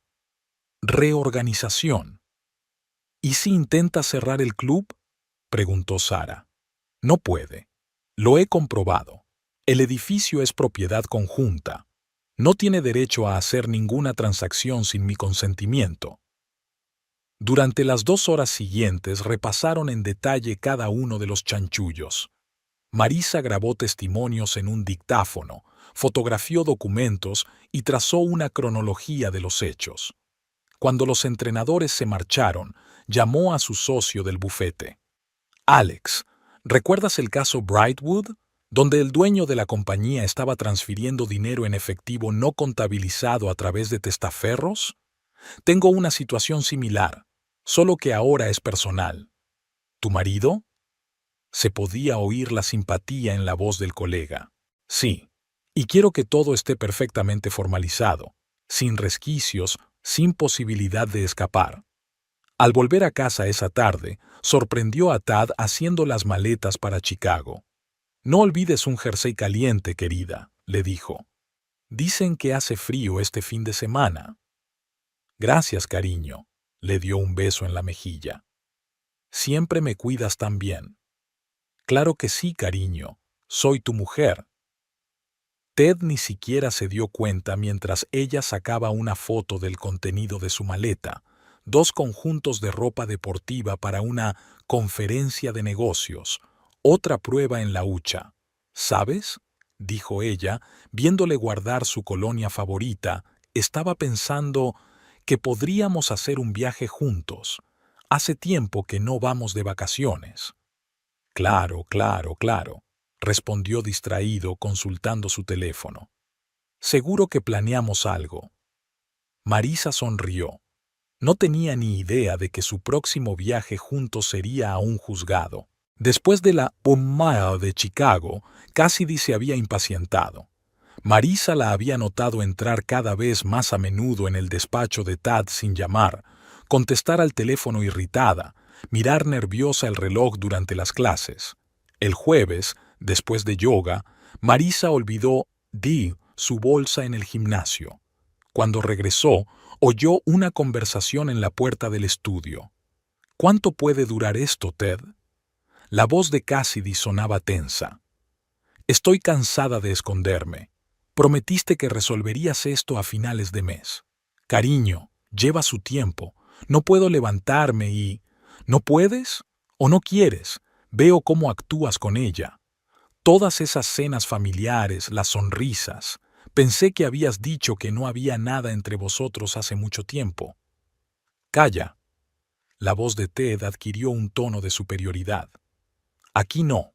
reorganización. ¿Y si intenta cerrar el club?, preguntó Sarah. No puede. Lo he comprobado. El edificio es propiedad conjunta. No tiene derecho a hacer ninguna transacción sin mi consentimiento. Durante las 2 horas siguientes repasaron en detalle cada uno de los chanchullos. Marisa grabó testimonios en un dictáfono, fotografió documentos y trazó una cronología de los hechos. Cuando los entrenadores se marcharon, llamó a su socio del bufete. Alex, ¿recuerdas el caso Brightwood? donde el dueño de la compañía estaba transfiriendo dinero en efectivo no contabilizado a través de testaferros? Tengo una situación similar, solo que ahora es personal. ¿Tu marido? Se podía oír la simpatía en la voz del colega. Sí, y quiero que todo esté perfectamente formalizado, sin resquicios, sin posibilidad de escapar. Al volver a casa esa tarde, sorprendió a Tad haciendo las maletas para Chicago. No olvides un jersey caliente, querida, le dijo. Dicen que hace frío este fin de semana. Gracias, cariño, le dio un beso en la mejilla. Siempre me cuidas tan bien. Claro que sí, cariño, soy tu mujer. Ted ni siquiera se dio cuenta mientras ella sacaba una foto del contenido de su maleta, 2 conjuntos de ropa deportiva para una conferencia de negocios, otra prueba en la hucha. ¿Sabes?, dijo ella, viéndole guardar su colonia favorita, estaba pensando que podríamos hacer un viaje juntos. Hace tiempo que no vamos de vacaciones. Claro, claro, claro, respondió distraído consultando su teléfono. Seguro que planeamos algo. Marisa sonrió. No tenía ni idea de que su próximo viaje juntos sería a un juzgado. Después de la Mile de Chicago, Cassidy se había impacientado. Marisa la había notado entrar cada vez más a menudo en el despacho de Tad sin llamar, contestar al teléfono irritada, mirar nerviosa el reloj durante las clases. El jueves, después de yoga, Marisa olvidó su bolsa en el gimnasio. Cuando regresó, oyó una conversación en la puerta del estudio. ¿Cuánto puede durar esto, Ted? La voz de Cassidy sonaba tensa. Estoy cansada de esconderme. Prometiste que resolverías esto a finales de mes. Cariño, lleva su tiempo. No puedo levantarme y... ¿No puedes? ¿O no quieres? Veo cómo actúas con ella. Todas esas cenas familiares, las sonrisas. Pensé que habías dicho que no había nada entre vosotros hace mucho tiempo. Calla. La voz de Ted adquirió un tono de superioridad. Aquí no.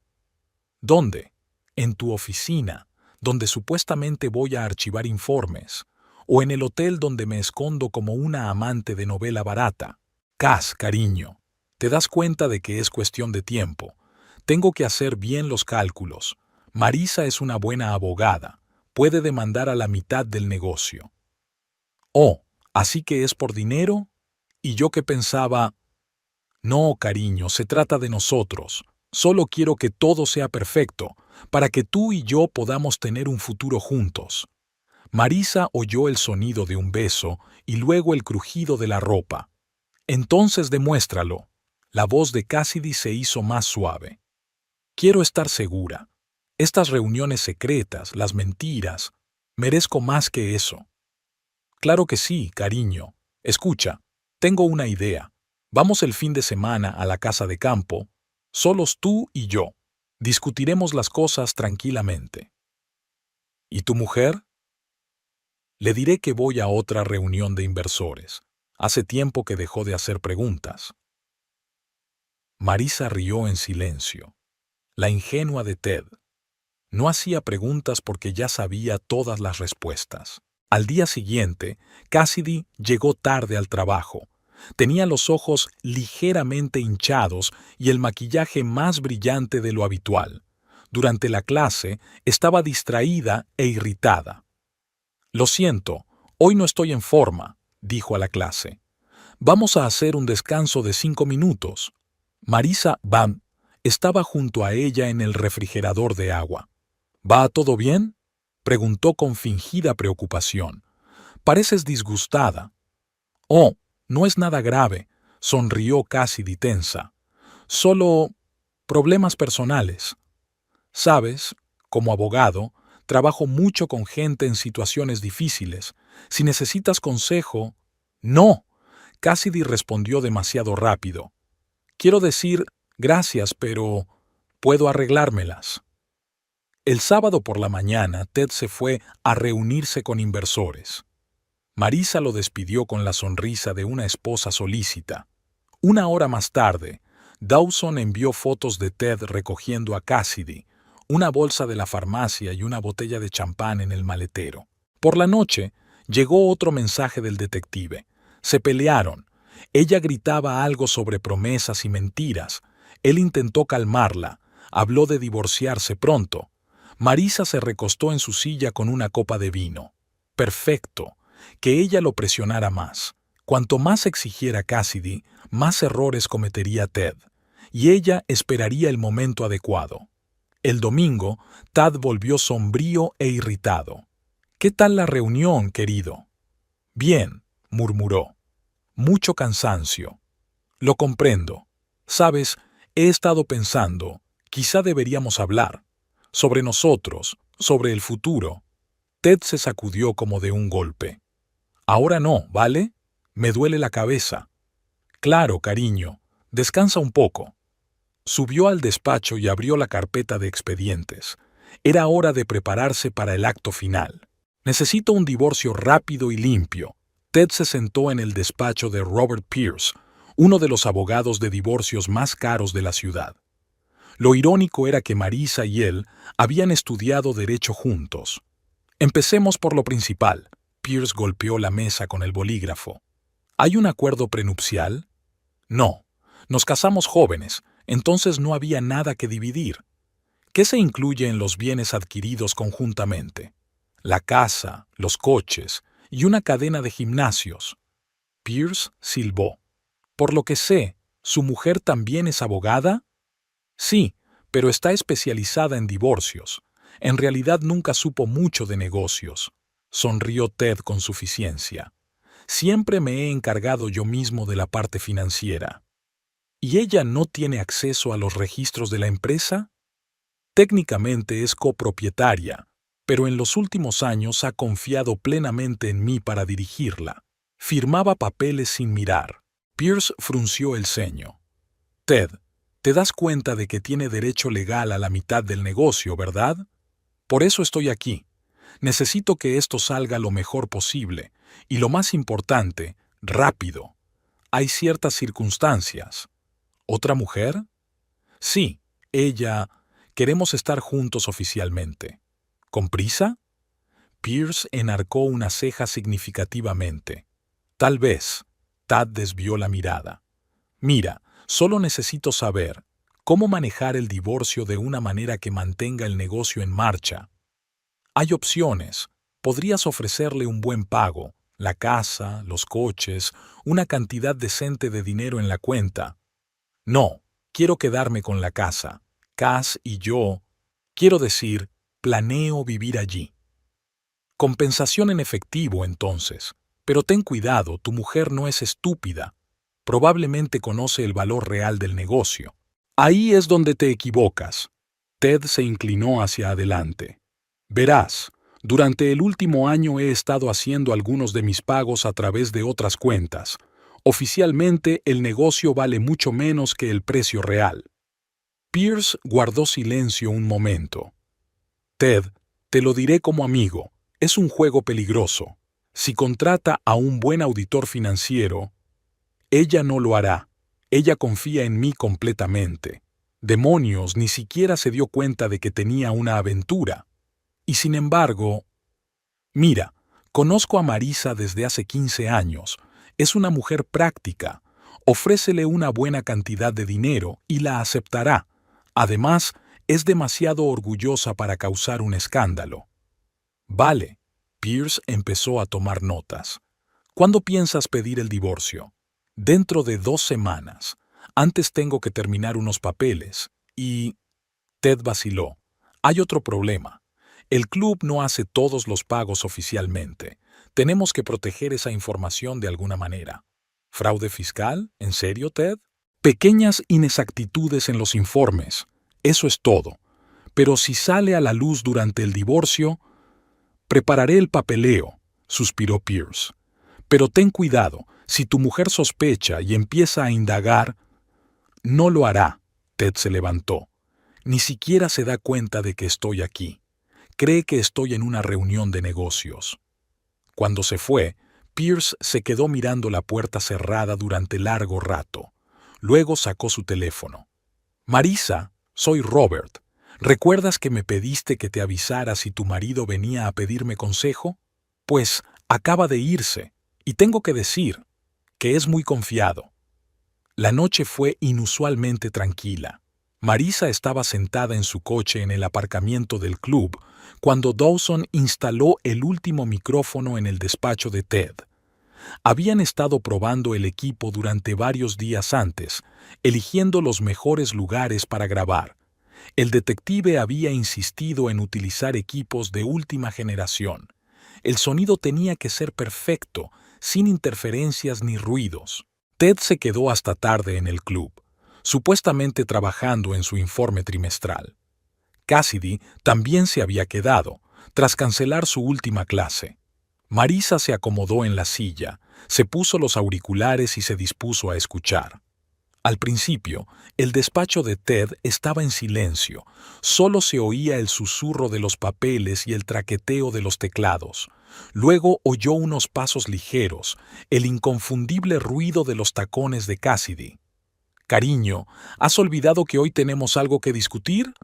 ¿Dónde? En tu oficina, donde supuestamente voy a archivar informes, o en el hotel donde me escondo como una amante de novela barata. Cas, cariño, te das cuenta de que es cuestión de tiempo. Tengo que hacer bien los cálculos. Marisa es una buena abogada. Puede demandar a la mitad del negocio. Oh, ¿así que es por dinero? Y yo que pensaba... No, cariño, se trata de nosotros. Solo quiero que todo sea perfecto, para que tú y yo podamos tener un futuro juntos. Marisa oyó el sonido de un beso y luego el crujido de la ropa. Entonces demuéstralo. La voz de Cassidy se hizo más suave. Quiero estar segura. Estas reuniones secretas, las mentiras, merezco más que eso. Claro que sí, cariño. Escucha, tengo una idea. Vamos el fin de semana a la casa de campo, solos tú y yo. Discutiremos las cosas tranquilamente. ¿Y tu mujer? Le diré que voy a otra reunión de inversores. Hace tiempo que dejó de hacer preguntas. Marisa rió en silencio. La ingenua de Ted. No hacía preguntas porque ya sabía todas las respuestas. Al día siguiente, Cassidy llegó tarde al trabajo. Tenía los ojos ligeramente hinchados y el maquillaje más brillante de lo habitual. Durante la clase, estaba distraída e irritada. Lo siento, hoy no estoy en forma, dijo a la clase. Vamos a hacer un descanso de 5 minutos. Marisa Van estaba junto a ella en el refrigerador de agua. ¿Va todo bien?, preguntó con fingida preocupación. Pareces disgustada. Oh, no es nada grave, sonrió Cassidy tensa. Solo problemas personales. Sabes, como abogado, trabajo mucho con gente en situaciones difíciles. Si necesitas consejo... No, Cassidy respondió demasiado rápido. Quiero decir, gracias, pero puedo arreglármelas. El sábado por la mañana, Ted se fue a reunirse con inversores. Marisa lo despidió con la sonrisa de una esposa solícita. Una hora más tarde, Dawson envió fotos de Ted recogiendo a Cassidy, una bolsa de la farmacia y una botella de champán en el maletero. Por la noche, llegó otro mensaje del detective. Se pelearon. Ella gritaba algo sobre promesas y mentiras. Él intentó calmarla. Habló de divorciarse pronto. Marisa se recostó en su silla con una copa de vino. Perfecto. Que ella lo presionara más. Cuanto más exigiera Cassidy, más errores cometería Ted. Y ella esperaría el momento adecuado. El domingo, Tad volvió sombrío e irritado. «¿Qué tal la reunión, querido?» «Bien», murmuró. «Mucho cansancio». «Lo comprendo. Sabes, he estado pensando, quizá deberíamos hablar. Sobre nosotros, sobre el futuro». Ted se sacudió como de un golpe. «Ahora no, ¿vale? Me duele la cabeza». «Claro, cariño. Descansa un poco». Subió al despacho y abrió la carpeta de expedientes. Era hora de prepararse para el acto final. «Necesito un divorcio rápido y limpio». Ted se sentó en el despacho de Robert Pierce, uno de los abogados de divorcios más caros de la ciudad. Lo irónico era que Marisa y él habían estudiado derecho juntos. «Empecemos por lo principal». Pierce golpeó la mesa con el bolígrafo. «¿Hay un acuerdo prenupcial?» «No. Nos casamos jóvenes, entonces no había nada que dividir». «¿Qué se incluye en los bienes adquiridos conjuntamente?» «La casa, los coches y una cadena de gimnasios». Pierce silbó. «Por lo que sé, ¿su mujer también es abogada?» «Sí, pero está especializada en divorcios. En realidad nunca supo mucho de negocios». Sonrió Ted con suficiencia. «Siempre me he encargado yo mismo de la parte financiera». ¿Y ella no tiene acceso a los registros de la empresa? Técnicamente es copropietaria, pero en los últimos años ha confiado plenamente en mí para dirigirla. Firmaba papeles sin mirar. Pierce frunció el ceño. «Ted, te das cuenta de que tiene derecho legal a la mitad del negocio, ¿verdad? Por eso estoy aquí. Necesito que esto salga lo mejor posible, y lo más importante, rápido. Hay ciertas circunstancias». «¿Otra mujer?» «Sí, ella. Queremos estar juntos oficialmente». «¿Con prisa?» Pierce enarcó una ceja significativamente. «Tal vez». Tad desvió la mirada. «Mira, solo necesito saber cómo manejar el divorcio de una manera que mantenga el negocio en marcha. Hay opciones. Podrías ofrecerle un buen pago, la casa, los coches, una cantidad decente de dinero en la cuenta». «No, quiero quedarme con la casa. Cass y yo, quiero decir, planeo vivir allí». «Compensación en efectivo, entonces. Pero ten cuidado, tu mujer no es estúpida. Probablemente conoce el valor real del negocio». «Ahí es donde te equivocas». Ted se inclinó hacia adelante. «Verás, durante el último año he estado haciendo algunos de mis pagos a través de otras cuentas. Oficialmente, el negocio vale mucho menos que el precio real». Pierce guardó silencio un momento. «Ted, te lo diré como amigo, es un juego peligroso. Si contrata a un buen auditor financiero, ella no lo hará. Ella confía en mí completamente. Demonios, ni siquiera se dio cuenta de que tenía una aventura. Y sin embargo, mira, conozco a Marisa desde hace 15 años. Es una mujer práctica. Ofrécele una buena cantidad de dinero y la aceptará. Además, es demasiado orgullosa para causar un escándalo». «Vale». Pierce empezó a tomar notas. «¿Cuándo piensas pedir el divorcio?» «Dentro de 2 semanas. Antes tengo que terminar unos papeles. Y...» Ted vaciló. «Hay otro problema. El club no hace todos los pagos oficialmente. Tenemos que proteger esa información de alguna manera». «¿Fraude fiscal? ¿En serio, Ted?» «Pequeñas inexactitudes en los informes. Eso es todo. Pero si sale a la luz durante el divorcio, prepararé el papeleo», suspiró Pierce. «Pero ten cuidado, si tu mujer sospecha y empieza a indagar...» «No lo hará». Ted se levantó. «Ni siquiera se da cuenta de que estoy aquí. Cree que estoy en una reunión de negocios». Cuando se fue, Pierce se quedó mirando la puerta cerrada durante largo rato. Luego sacó su teléfono. «Marisa, soy Robert. ¿Recuerdas que me pediste que te avisara si tu marido venía a pedirme consejo? Pues acaba de irse, y tengo que decir que es muy confiado. La noche fue inusualmente tranquila. Marisa estaba sentada en su coche en el aparcamiento del club cuando Dawson instaló el último micrófono en el despacho de Ted. Habían estado probando el equipo durante varios días antes, eligiendo los mejores lugares para grabar. El detective había insistido en utilizar equipos de última generación. El sonido tenía que ser perfecto, sin interferencias ni ruidos. Ted se quedó hasta tarde en el club, supuestamente trabajando en su informe trimestral. Cassidy también se había quedado, tras cancelar su última clase. Marisa se acomodó en la silla, se puso los auriculares y se dispuso a escuchar. Al principio, el despacho de Ted estaba en silencio, solo se oía el susurro de los papeles y el traqueteo de los teclados. Luego oyó unos pasos ligeros, el inconfundible ruido de los tacones de Cassidy. «Cariño, ¿has olvidado que hoy tenemos algo que discutir?»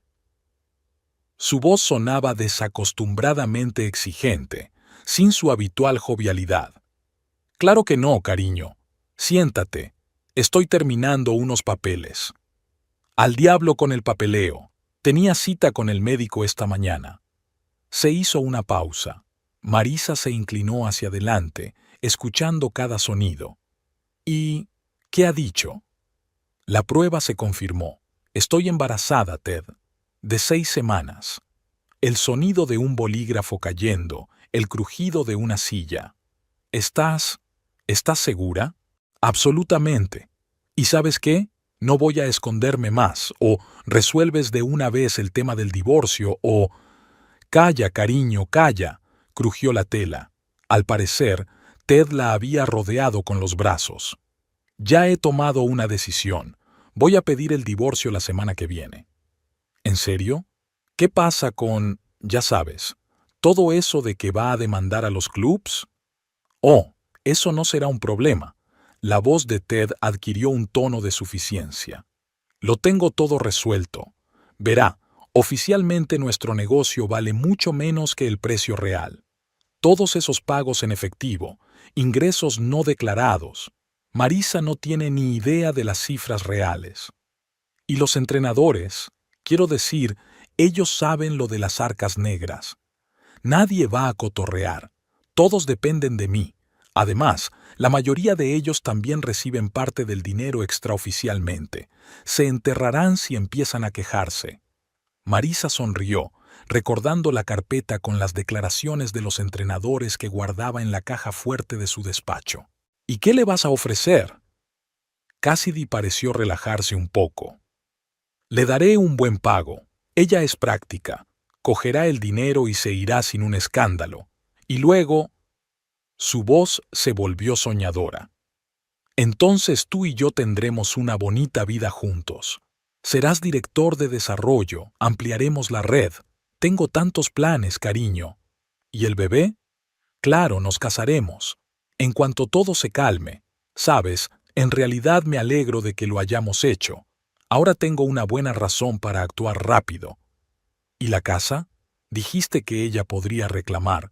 Su voz sonaba desacostumbradamente exigente, sin su habitual jovialidad. «Claro que no, cariño. Siéntate. Estoy terminando unos papeles». Al diablo con el papeleo. Tenía cita con el médico esta mañana. Se hizo una pausa. Marisa se inclinó hacia adelante, escuchando cada sonido. «¿Y qué ha dicho?» La prueba se confirmó. «Estoy embarazada, Ted. De 6 semanas». El sonido de un bolígrafo cayendo, el crujido de una silla. ¿Estás segura?» «Absolutamente. ¿Y sabes qué? No voy a esconderme más, o resuelves de una vez el tema del divorcio, o...» «Calla, cariño, calla», crujió la tela. Al parecer, Ted la había rodeado con los brazos. «Ya he tomado una decisión. Voy a pedir el divorcio la semana que viene». «¿En serio? ¿Qué pasa con, ya sabes, todo eso de que va a demandar a los clubs?» «Oh, eso no será un problema». La voz de Ted adquirió un tono de suficiencia. «Lo tengo todo resuelto. Verá, oficialmente nuestro negocio vale mucho menos que el precio real. Todos esos pagos en efectivo, ingresos no declarados. Marisa no tiene ni idea de las cifras reales. Y los entrenadores, quiero decir, ellos saben lo de las arcas negras. Nadie va a cotorrear. Todos dependen de mí. Además, la mayoría de ellos también reciben parte del dinero extraoficialmente. Se enterrarán si empiezan a quejarse». Marisa sonrió, recordando la carpeta con las declaraciones de los entrenadores que guardaba en la caja fuerte de su despacho. «¿Y qué le vas a ofrecer?» Cassidy pareció relajarse un poco. «Le daré un buen pago. Ella es práctica. Cogerá el dinero y se irá sin un escándalo. Y luego...» Su voz se volvió soñadora. «Entonces tú y yo tendremos una bonita vida juntos. Serás director de desarrollo, ampliaremos la red. Tengo tantos planes, cariño. ¿Y el bebé? Claro, nos casaremos. En cuanto todo se calme. Sabes, en realidad me alegro de que lo hayamos hecho. Ahora tengo una buena razón para actuar rápido». «¿Y la casa?» «Dijiste que ella podría reclamar».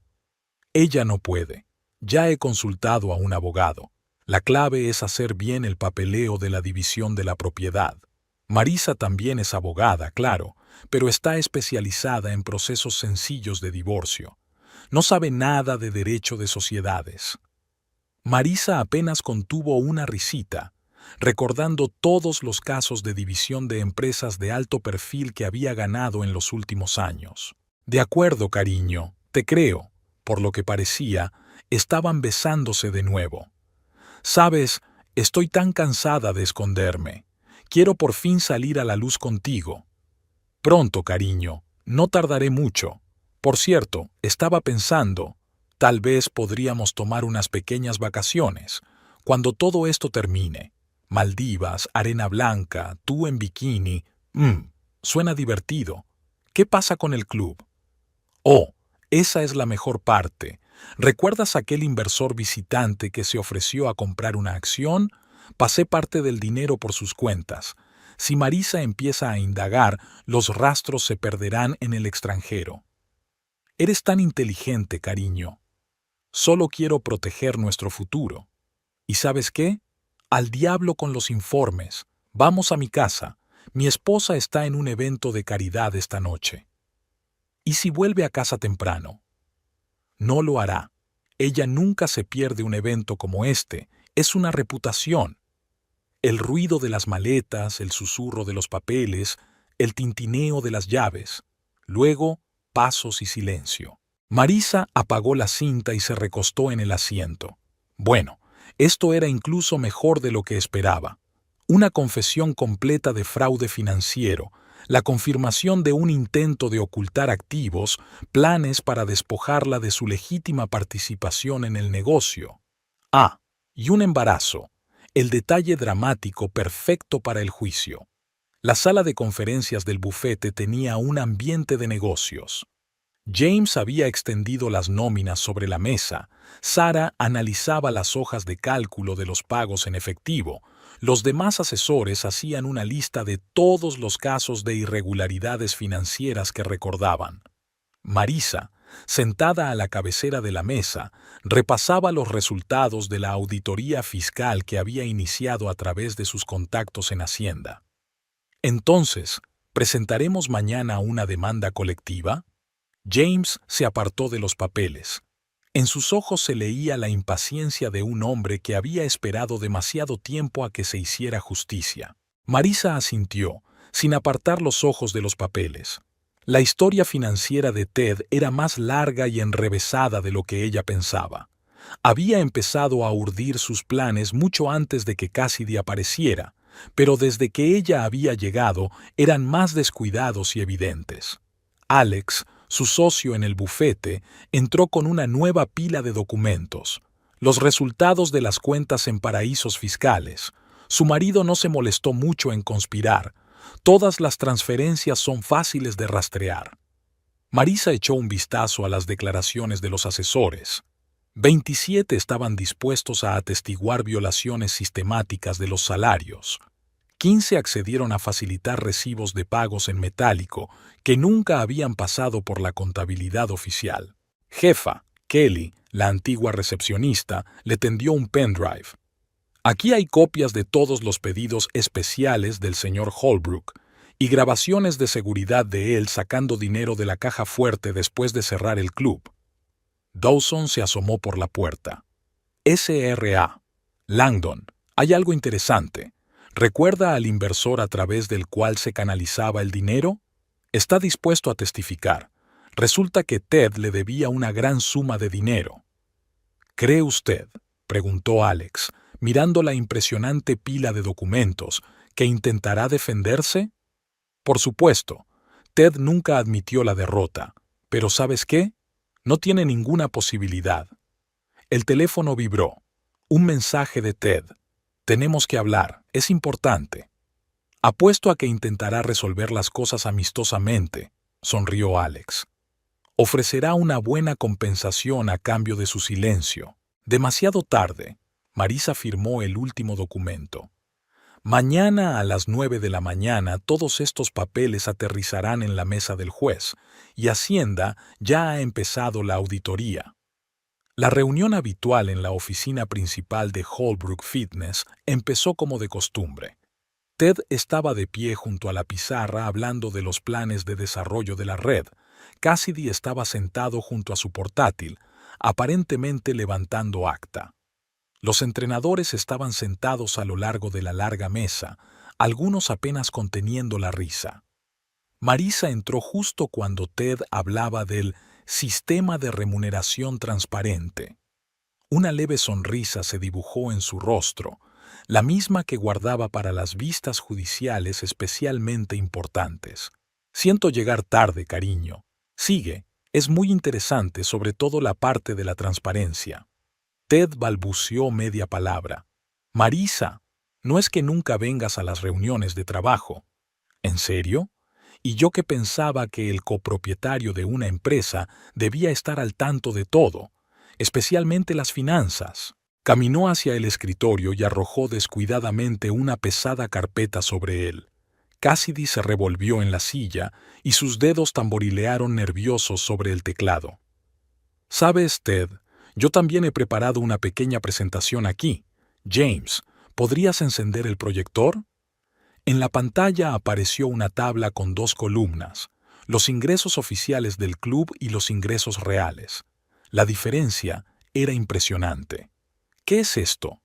«Ella no puede. Ya he consultado a un abogado. La clave es hacer bien el papeleo de la división de la propiedad. Marisa también es abogada, claro, pero está especializada en procesos sencillos de divorcio. No sabe nada de derecho de sociedades». Marisa apenas contuvo una risita, recordando todos los casos de división de empresas de alto perfil que había ganado en los últimos años. «De acuerdo, cariño, te creo». Por lo que parecía, estaban besándose de nuevo. «Sabes, estoy tan cansada de esconderme. Quiero por fin salir a la luz contigo». «Pronto, cariño, no tardaré mucho. Por cierto, estaba pensando, tal vez podríamos tomar unas pequeñas vacaciones, cuando todo esto termine. Maldivas, arena blanca, tú en bikini. Suena divertido. ¿Qué pasa con el club?» «Oh, esa es la mejor parte. ¿Recuerdas aquel inversor visitante que se ofreció a comprar una acción? Pasé parte del dinero por sus cuentas. Si Marisa empieza a indagar, los rastros se perderán en el extranjero. Eres tan inteligente, cariño. Solo quiero proteger nuestro futuro. ¿Y sabes qué? Al diablo con los informes. Vamos a mi casa. Mi esposa está en un evento de caridad esta noche. ¿Y si vuelve a casa temprano? No lo hará. Ella nunca se pierde un evento como este. Es una reputación. El ruido de las maletas, el susurro de los papeles, el tintineo de las llaves. Luego, pasos y silencio. Marisa apagó la cinta y se recostó en el asiento. Bueno, esto era incluso mejor de lo que esperaba. Una confesión completa de fraude financiero, la confirmación de un intento de ocultar activos, planes para despojarla de su legítima participación en el negocio. Y un embarazo, el detalle dramático perfecto para el juicio. La sala de conferencias del bufete tenía un ambiente de negocios. James había extendido las nóminas sobre la mesa, Sara analizaba las hojas de cálculo de los pagos en efectivo, los demás asesores hacían una lista de todos los casos de irregularidades financieras que recordaban. Marisa, sentada a la cabecera de la mesa, repasaba los resultados de la auditoría fiscal que había iniciado a través de sus contactos en Hacienda. Entonces, ¿presentaremos mañana una demanda colectiva? James se apartó de los papeles. En sus ojos se leía la impaciencia de un hombre que había esperado demasiado tiempo a que se hiciera justicia. Marisa asintió, sin apartar los ojos de los papeles. La historia financiera de Ted era más larga y enrevesada de lo que ella pensaba. Había empezado a urdir sus planes mucho antes de que Cassidy apareciera, pero desde que ella había llegado eran más descuidados y evidentes. Alex, su socio en el bufete, entró con una nueva pila de documentos, los resultados de las cuentas en paraísos fiscales. Su marido no se molestó mucho en conspirar. Todas las transferencias son fáciles de rastrear. Marisa echó un vistazo a las declaraciones de los asesores. 27 estaban dispuestos a atestiguar violaciones sistemáticas de los salarios. 15 accedieron a facilitar recibos de pagos en metálico que nunca habían pasado por la contabilidad oficial. Jefa, Kelly, la antigua recepcionista, le tendió un pendrive. Aquí hay copias de todos los pedidos especiales del señor Holbrook y grabaciones de seguridad de él sacando dinero de la caja fuerte después de cerrar el club. Dawson se asomó por la puerta. S.R.A. Langdon, hay algo interesante. ¿Recuerda al inversor a través del cual se canalizaba el dinero? Está dispuesto a testificar. Resulta que Ted le debía una gran suma de dinero. ¿Cree usted, preguntó Alex, mirando la impresionante pila de documentos, que intentará defenderse? Por supuesto, Ted nunca admitió la derrota, pero ¿sabes qué? No tiene ninguna posibilidad. El teléfono vibró. Un mensaje de Ted. Tenemos que hablar, es importante. Apuesto a que intentará resolver las cosas amistosamente, sonrió Alex. Ofrecerá una buena compensación a cambio de su silencio. Demasiado tarde, Marisa firmó el último documento. Mañana a las 9 de la mañana todos estos papeles aterrizarán en la mesa del juez, y Hacienda ya ha empezado la auditoría. La reunión habitual en la oficina principal de Holbrook Fitness empezó como de costumbre. Ted estaba de pie junto a la pizarra hablando de los planes de desarrollo de la red. Cassidy estaba sentado junto a su portátil, aparentemente levantando acta. Los entrenadores estaban sentados a lo largo de la larga mesa, algunos apenas conteniendo la risa. Marisa entró justo cuando Ted hablaba del sistema de remuneración transparente. Una leve sonrisa se dibujó en su rostro, la misma que guardaba para las vistas judiciales especialmente importantes. Siento llegar tarde, cariño. Sigue, es muy interesante, sobre todo la parte de la transparencia. Ted balbuceó media palabra. Marisa, no es que nunca vengas a las reuniones de trabajo. ¿En serio? Y yo que pensaba que el copropietario de una empresa debía estar al tanto de todo, especialmente las finanzas. Caminó hacia el escritorio y arrojó descuidadamente una pesada carpeta sobre él. Cassidy se revolvió en la silla y sus dedos tamborilearon nerviosos sobre el teclado. «¿Sabes, Ted? Yo también he preparado una pequeña presentación aquí. James, ¿podrías encender el proyector?» En la pantalla apareció una tabla con dos columnas, los ingresos oficiales del club y los ingresos reales. La diferencia era impresionante. «¿Qué es esto?»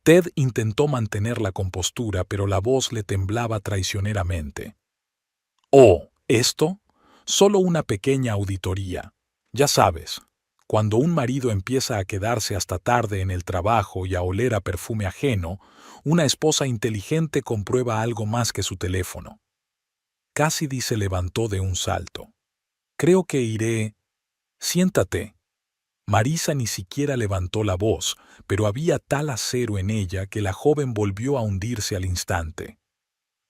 Ted intentó mantener la compostura, pero la voz le temblaba traicioneramente. «Oh, ¿esto? Solo una pequeña auditoría. Ya sabes, cuando un marido empieza a quedarse hasta tarde en el trabajo y a oler a perfume ajeno, una esposa inteligente comprueba algo más que su teléfono». Cassidy se levantó de un salto. «Creo que iré...» «Siéntate». Marisa ni siquiera levantó la voz, pero había tal acero en ella que la joven volvió a hundirse al instante.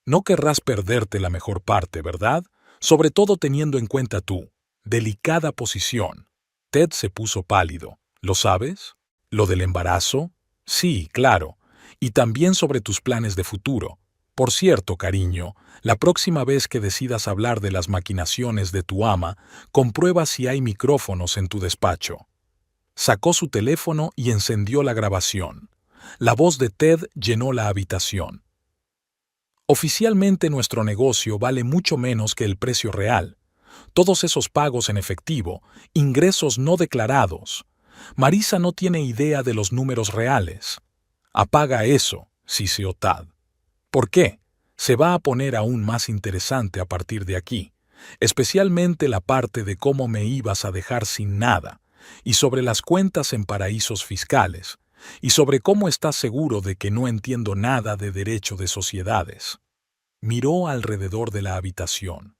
«No querrás perderte la mejor parte, ¿verdad? Sobre todo teniendo en cuenta tu delicada posición». Ted se puso pálido. «¿Lo sabes? ¿Lo del embarazo?» «Sí, claro. Y también sobre tus planes de futuro. Por cierto, cariño, la próxima vez que decidas hablar de las maquinaciones de tu ama, comprueba si hay micrófonos en tu despacho». Sacó su teléfono y encendió la grabación. La voz de Ted llenó la habitación. «Oficialmente nuestro negocio vale mucho menos que el precio real. Todos esos pagos en efectivo, ingresos no declarados. Marisa no tiene idea de los números reales. Apaga eso», siseó Tad. «¿Por qué? Se va a poner aún más interesante a partir de aquí, especialmente la parte de cómo me ibas a dejar sin nada, y sobre las cuentas en paraísos fiscales, y sobre cómo estás seguro de que no entiendo nada de derecho de sociedades». Miró alrededor de la habitación.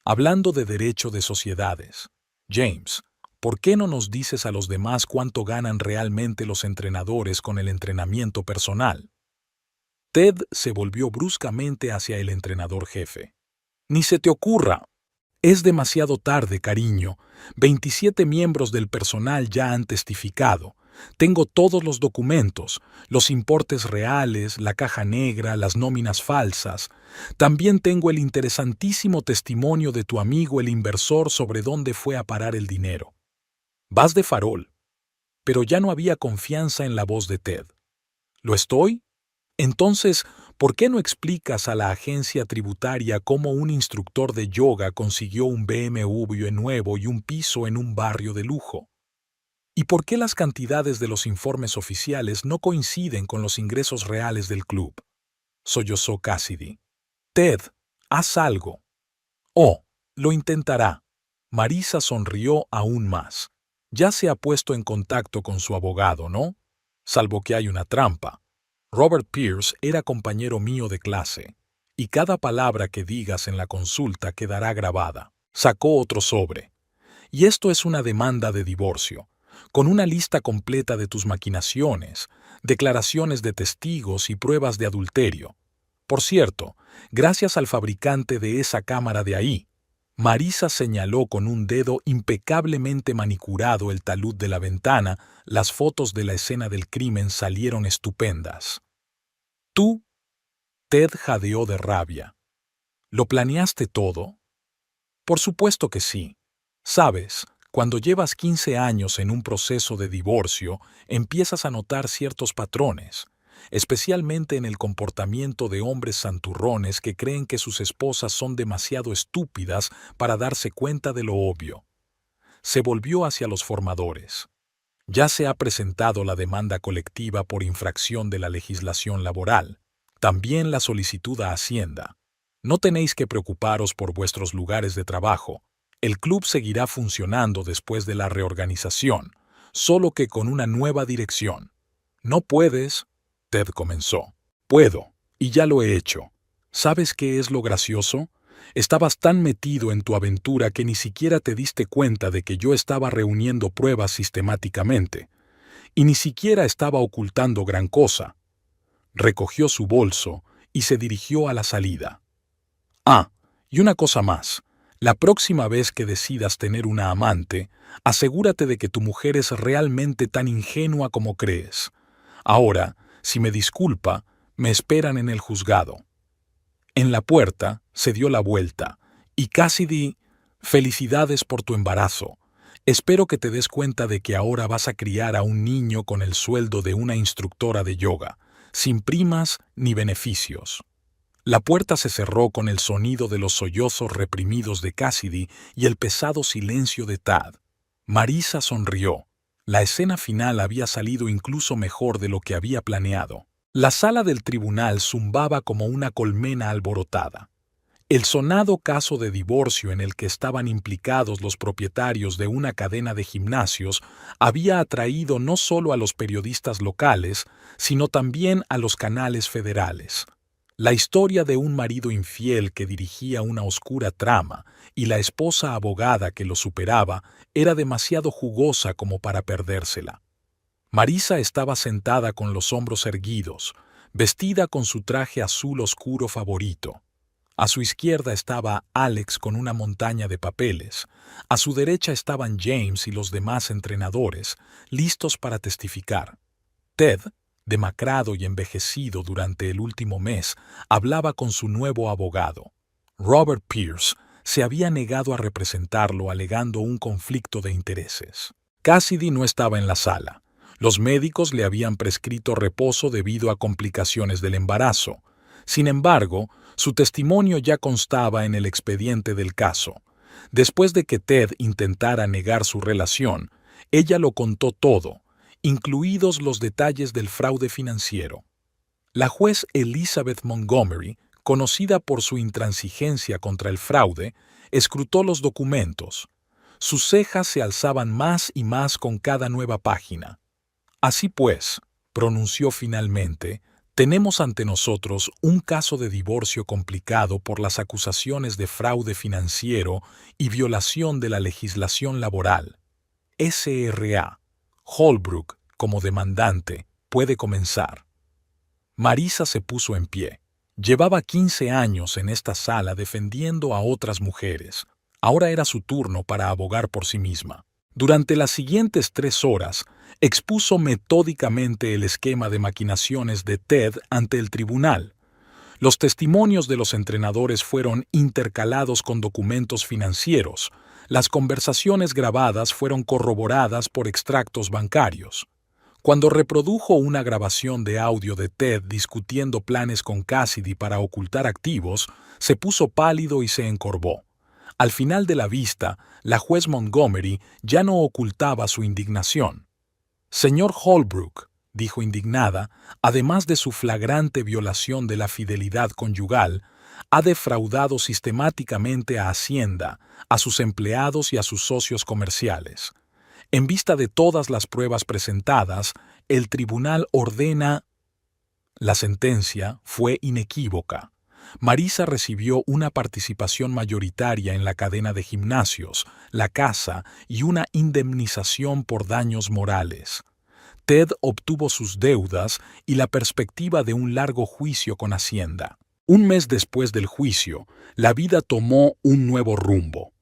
«Hablando de derecho de sociedades, James, ¿por qué no nos dices a los demás cuánto ganan realmente los entrenadores con el entrenamiento personal?» Ted se volvió bruscamente hacia el entrenador jefe. «Ni se te ocurra. Es demasiado tarde, cariño. 27 miembros del personal ya han testificado. Tengo todos los documentos, los importes reales, la caja negra, las nóminas falsas. También tengo el interesantísimo testimonio de tu amigo el inversor sobre dónde fue a parar el dinero. Vas de farol». Pero ya no había confianza en la voz de Ted. «¿Lo estoy? Entonces, ¿por qué no explicas a la agencia tributaria cómo un instructor de yoga consiguió un BMW nuevo y un piso en un barrio de lujo? ¿Y por qué las cantidades de los informes oficiales no coinciden con los ingresos reales del club?» sollozó Cassidy. «Ted, haz algo». «Oh, lo intentará». Marisa sonrió aún más. «Ya se ha puesto en contacto con su abogado, ¿no? Salvo que hay una trampa. Robert Pierce era compañero mío de clase, y cada palabra que digas en la consulta quedará grabada». Sacó otro sobre. «Y esto es una demanda de divorcio, con una lista completa de tus maquinaciones, declaraciones de testigos y pruebas de adulterio. Por cierto, gracias al fabricante de esa cámara de ahí». Marisa señaló con un dedo impecablemente manicurado el talud de la ventana. Las fotos de la escena del crimen salieron estupendas. «¿Tú?» Ted jadeó de rabia. «¿Lo planeaste todo?» «Por supuesto que sí. Sabes, cuando llevas 15 años en un proceso de divorcio, empiezas a notar ciertos patrones, especialmente en el comportamiento de hombres santurrones que creen que sus esposas son demasiado estúpidas para darse cuenta de lo obvio». Se volvió hacia los formadores. «Ya se ha presentado la demanda colectiva por infracción de la legislación laboral. También la solicitud a Hacienda. No tenéis que preocuparos por vuestros lugares de trabajo. El club seguirá funcionando después de la reorganización, solo que con una nueva dirección». «No puedes», Ted comenzó. «Puedo, y ya lo he hecho. ¿Sabes qué es lo gracioso? Estabas tan metido en tu aventura que ni siquiera te diste cuenta de que yo estaba reuniendo pruebas sistemáticamente. Y ni siquiera estaba ocultando gran cosa». Recogió su bolso y se dirigió a la salida. «Ah, y una cosa más. La próxima vez que decidas tener una amante, asegúrate de que tu mujer es realmente tan ingenua como crees. Ahora, si me disculpa, me esperan en el juzgado». En la puerta se dio la vuelta y Cassidy, felicidades por tu embarazo. Espero que te des cuenta de que ahora vas a criar a un niño con el sueldo de una instructora de yoga, sin primas ni beneficios. La puerta se cerró con el sonido de los sollozos reprimidos de Cassidy y el pesado silencio de Tad. Marisa sonrió. La escena final había salido incluso mejor de lo que había planeado. La sala del tribunal zumbaba como una colmena alborotada. El sonado caso de divorcio en el que estaban implicados los propietarios de una cadena de gimnasios había atraído no solo a los periodistas locales, sino también a los canales federales. La historia de un marido infiel que dirigía una oscura trama y la esposa abogada que lo superaba era demasiado jugosa como para perdérsela. Marisa estaba sentada con los hombros erguidos, vestida con su traje azul oscuro favorito. A su izquierda estaba Alex con una montaña de papeles. A su derecha estaban James y los demás entrenadores, listos para testificar. Ted, demacrado y envejecido durante el último mes, hablaba con su nuevo abogado. Robert Pierce se había negado a representarlo alegando un conflicto de intereses. Cassidy no estaba en la sala. Los médicos le habían prescrito reposo debido a complicaciones del embarazo. Sin embargo, su testimonio ya constaba en el expediente del caso. Después de que Ted intentara negar su relación, ella lo contó todo, incluidos los detalles del fraude financiero. La juez Elizabeth Montgomery, conocida por su intransigencia contra el fraude, escrutó los documentos. Sus cejas se alzaban más y más con cada nueva página. Así pues, pronunció finalmente, tenemos ante nosotros un caso de divorcio complicado por las acusaciones de fraude financiero y violación de la legislación laboral. SRA. Holbrook, como demandante, puede comenzar. Marisa se puso en pie. Llevaba 15 años en esta sala defendiendo a otras mujeres. Ahora era su turno para abogar por sí misma. Durante las siguientes 3 horas, expuso metódicamente el esquema de maquinaciones de Ted ante el tribunal. Los testimonios de los entrenadores fueron intercalados con documentos financieros. Las conversaciones grabadas fueron corroboradas por extractos bancarios. Cuando reprodujo una grabación de audio de Ted discutiendo planes con Cassidy para ocultar activos, se puso pálido y se encorvó. Al final de la vista, la juez Montgomery ya no ocultaba su indignación. «Señor Holbrook», dijo indignada, además de su flagrante violación de la fidelidad conyugal, ha defraudado sistemáticamente a Hacienda, a sus empleados y a sus socios comerciales. En vista de todas las pruebas presentadas, el tribunal ordena... La sentencia fue inequívoca. Marisa recibió una participación mayoritaria en la cadena de gimnasios, la casa y una indemnización por daños morales. Ted obtuvo sus deudas y la perspectiva de un largo juicio con Hacienda. Un mes después del juicio, la vida tomó un nuevo rumbo.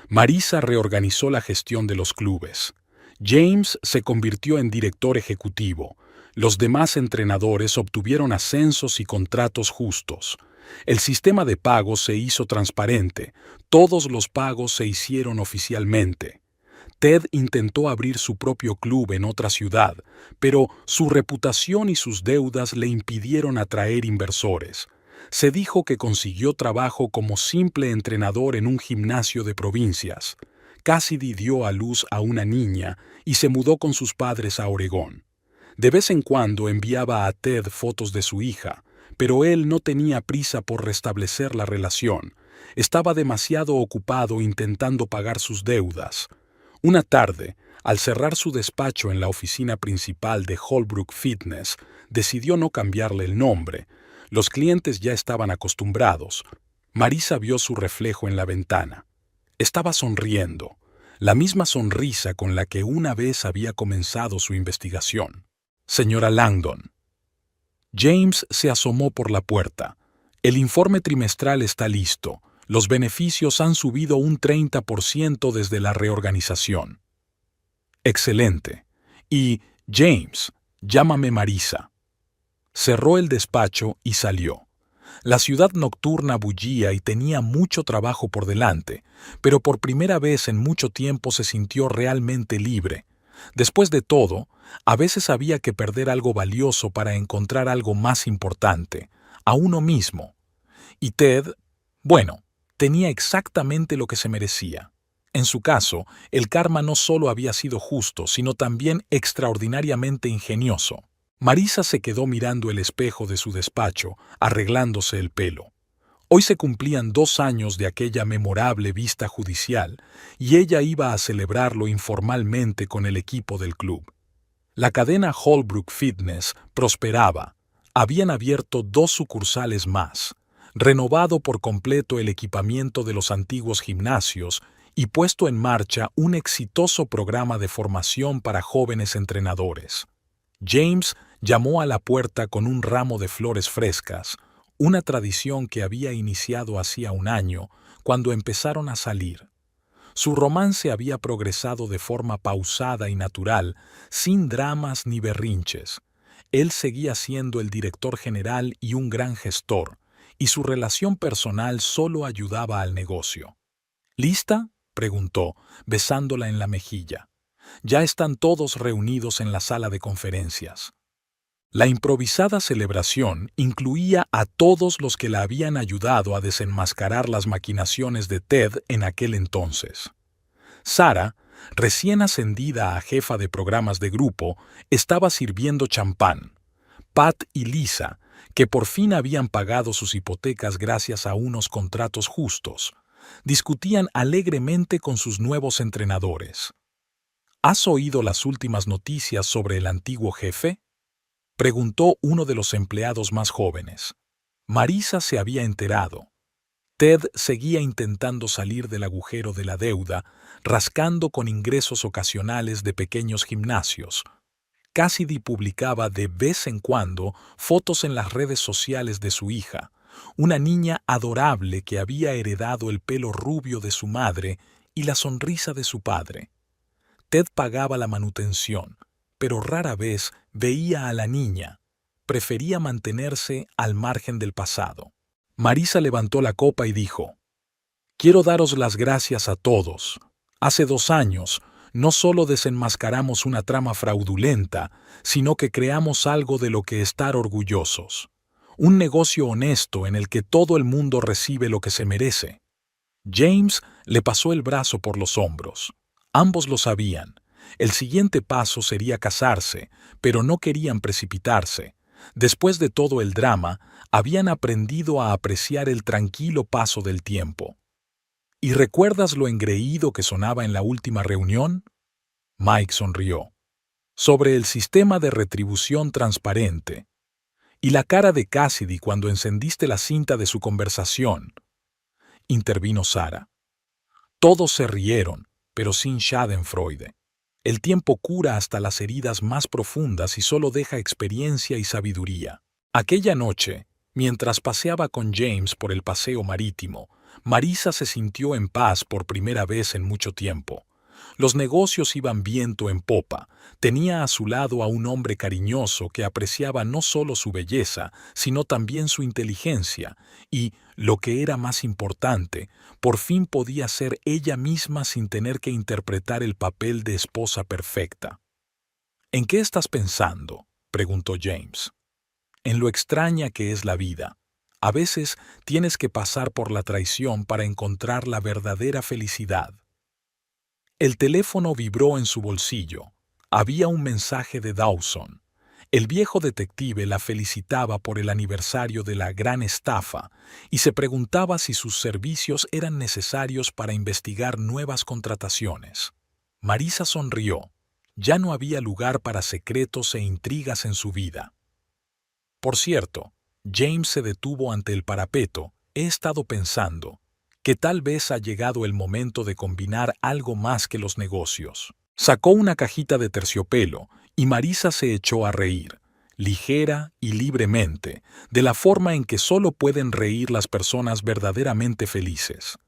Marisa reorganizó la gestión de los clubes. James se convirtió en director ejecutivo. Los demás entrenadores obtuvieron ascensos y contratos justos. El sistema de pagos se hizo transparente. Todos los pagos se hicieron oficialmente. Ted intentó abrir su propio club en otra ciudad, pero su reputación y sus deudas le impidieron atraer inversores. Se dijo que consiguió trabajo como simple entrenador en un gimnasio de provincias. Cassidy dio a luz a una niña y se mudó con sus padres a Oregón. De vez en cuando enviaba a Ted fotos de su hija, pero él no tenía prisa por restablecer la relación. Estaba demasiado ocupado intentando pagar sus deudas. Una tarde, al cerrar su despacho en la oficina principal de Holbrook Fitness, decidió no cambiarle el nombre. Los clientes ya estaban acostumbrados. Marisa vio su reflejo en la ventana. Estaba sonriendo, la misma sonrisa con la que una vez había comenzado su investigación. «Señora Langdon». James se asomó por la puerta. «El informe trimestral está listo. Los beneficios han subido un 30% desde la reorganización». «Excelente. Y, James, llámame Marisa». Cerró el despacho y salió. La ciudad nocturna bullía y tenía mucho trabajo por delante, pero por primera vez en mucho tiempo se sintió realmente libre. Después de todo, a veces había que perder algo valioso para encontrar algo más importante, a uno mismo. Y Ted, bueno, tenía exactamente lo que se merecía. En su caso, el karma no solo había sido justo, sino también extraordinariamente ingenioso. Marisa se quedó mirando el espejo de su despacho, arreglándose el pelo. Hoy se cumplían 2 años de aquella memorable vista judicial, y ella iba a celebrarlo informalmente con el equipo del club. La cadena Holbrook Fitness prosperaba. Habían abierto 2 sucursales más, renovado por completo el equipamiento de los antiguos gimnasios y puesto en marcha un exitoso programa de formación para jóvenes entrenadores. James llamó a la puerta con un ramo de flores frescas, una tradición que había iniciado hacía un año, cuando empezaron a salir. Su romance había progresado de forma pausada y natural, sin dramas ni berrinches. Él seguía siendo el director general y un gran gestor, y su relación personal solo ayudaba al negocio. ¿Lista?, preguntó, besándola en la mejilla. Ya están todos reunidos en la sala de conferencias. La improvisada celebración incluía a todos los que la habían ayudado a desenmascarar las maquinaciones de Ted en aquel entonces. Sarah, recién ascendida a jefa de programas de grupo, estaba sirviendo champán. Pat y Lisa, que por fin habían pagado sus hipotecas gracias a unos contratos justos, discutían alegremente con sus nuevos entrenadores. ¿Has oído las últimas noticias sobre el antiguo jefe?, preguntó uno de los empleados más jóvenes. Marisa se había enterado. Ted seguía intentando salir del agujero de la deuda, rascando con ingresos ocasionales de pequeños gimnasios. Cassidy publicaba de vez en cuando fotos en las redes sociales de su hija, una niña adorable que había heredado el pelo rubio de su madre y la sonrisa de su padre. Ted pagaba la manutención, pero rara vez veía a la niña. Prefería mantenerse al margen del pasado. Marisa levantó la copa y dijo: «Quiero daros las gracias a todos. Hace 2 años, no solo desenmascaramos una trama fraudulenta, sino que creamos algo de lo que estar orgullosos. Un negocio honesto en el que todo el mundo recibe lo que se merece». James le pasó el brazo por los hombros. Ambos lo sabían. El siguiente paso sería casarse, pero no querían precipitarse. Después de todo el drama, habían aprendido a apreciar el tranquilo paso del tiempo. ¿Y recuerdas lo engreído que sonaba en la última reunión? Mike sonrió. Sobre el sistema de retribución transparente. Y la cara de Cassidy cuando encendiste la cinta de su conversación. Intervino Sarah. Todos se rieron, pero sin Schadenfreude. El tiempo cura hasta las heridas más profundas y solo deja experiencia y sabiduría. Aquella noche, mientras paseaba con James por el paseo marítimo, Marisa se sintió en paz por primera vez en mucho tiempo. Los negocios iban viento en popa. Tenía a su lado a un hombre cariñoso que apreciaba no solo su belleza, sino también su inteligencia, y, lo que era más importante, por fin podía ser ella misma sin tener que interpretar el papel de esposa perfecta. ¿En qué estás pensando?, preguntó James. En lo extraña que es la vida. A veces tienes que pasar por la traición para encontrar la verdadera felicidad. El teléfono vibró en su bolsillo. Había un mensaje de Dawson. El viejo detective la felicitaba por el aniversario de la gran estafa y se preguntaba si sus servicios eran necesarios para investigar nuevas contrataciones. Marisa sonrió. Ya no había lugar para secretos e intrigas en su vida. Por cierto, James se detuvo ante el parapeto. He estado pensando que tal vez ha llegado el momento de combinar algo más que los negocios. Sacó una cajita de terciopelo y Marisa se echó a reír, ligera y libremente, de la forma en que solo pueden reír las personas verdaderamente felices.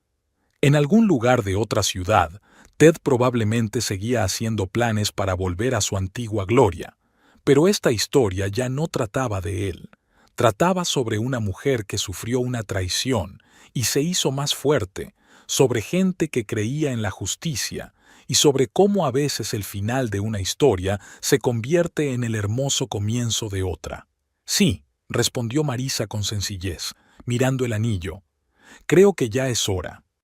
En algún lugar de otra ciudad, Ted probablemente seguía haciendo planes para volver a su antigua gloria, pero esta historia ya no trataba de él. Trataba sobre una mujer que sufrió una traición y se hizo más fuerte, sobre gente que creía en la justicia y sobre cómo a veces el final de una historia se convierte en el hermoso comienzo de otra. Sí, respondió Marisa con sencillez, mirando el anillo. Creo que ya es hora.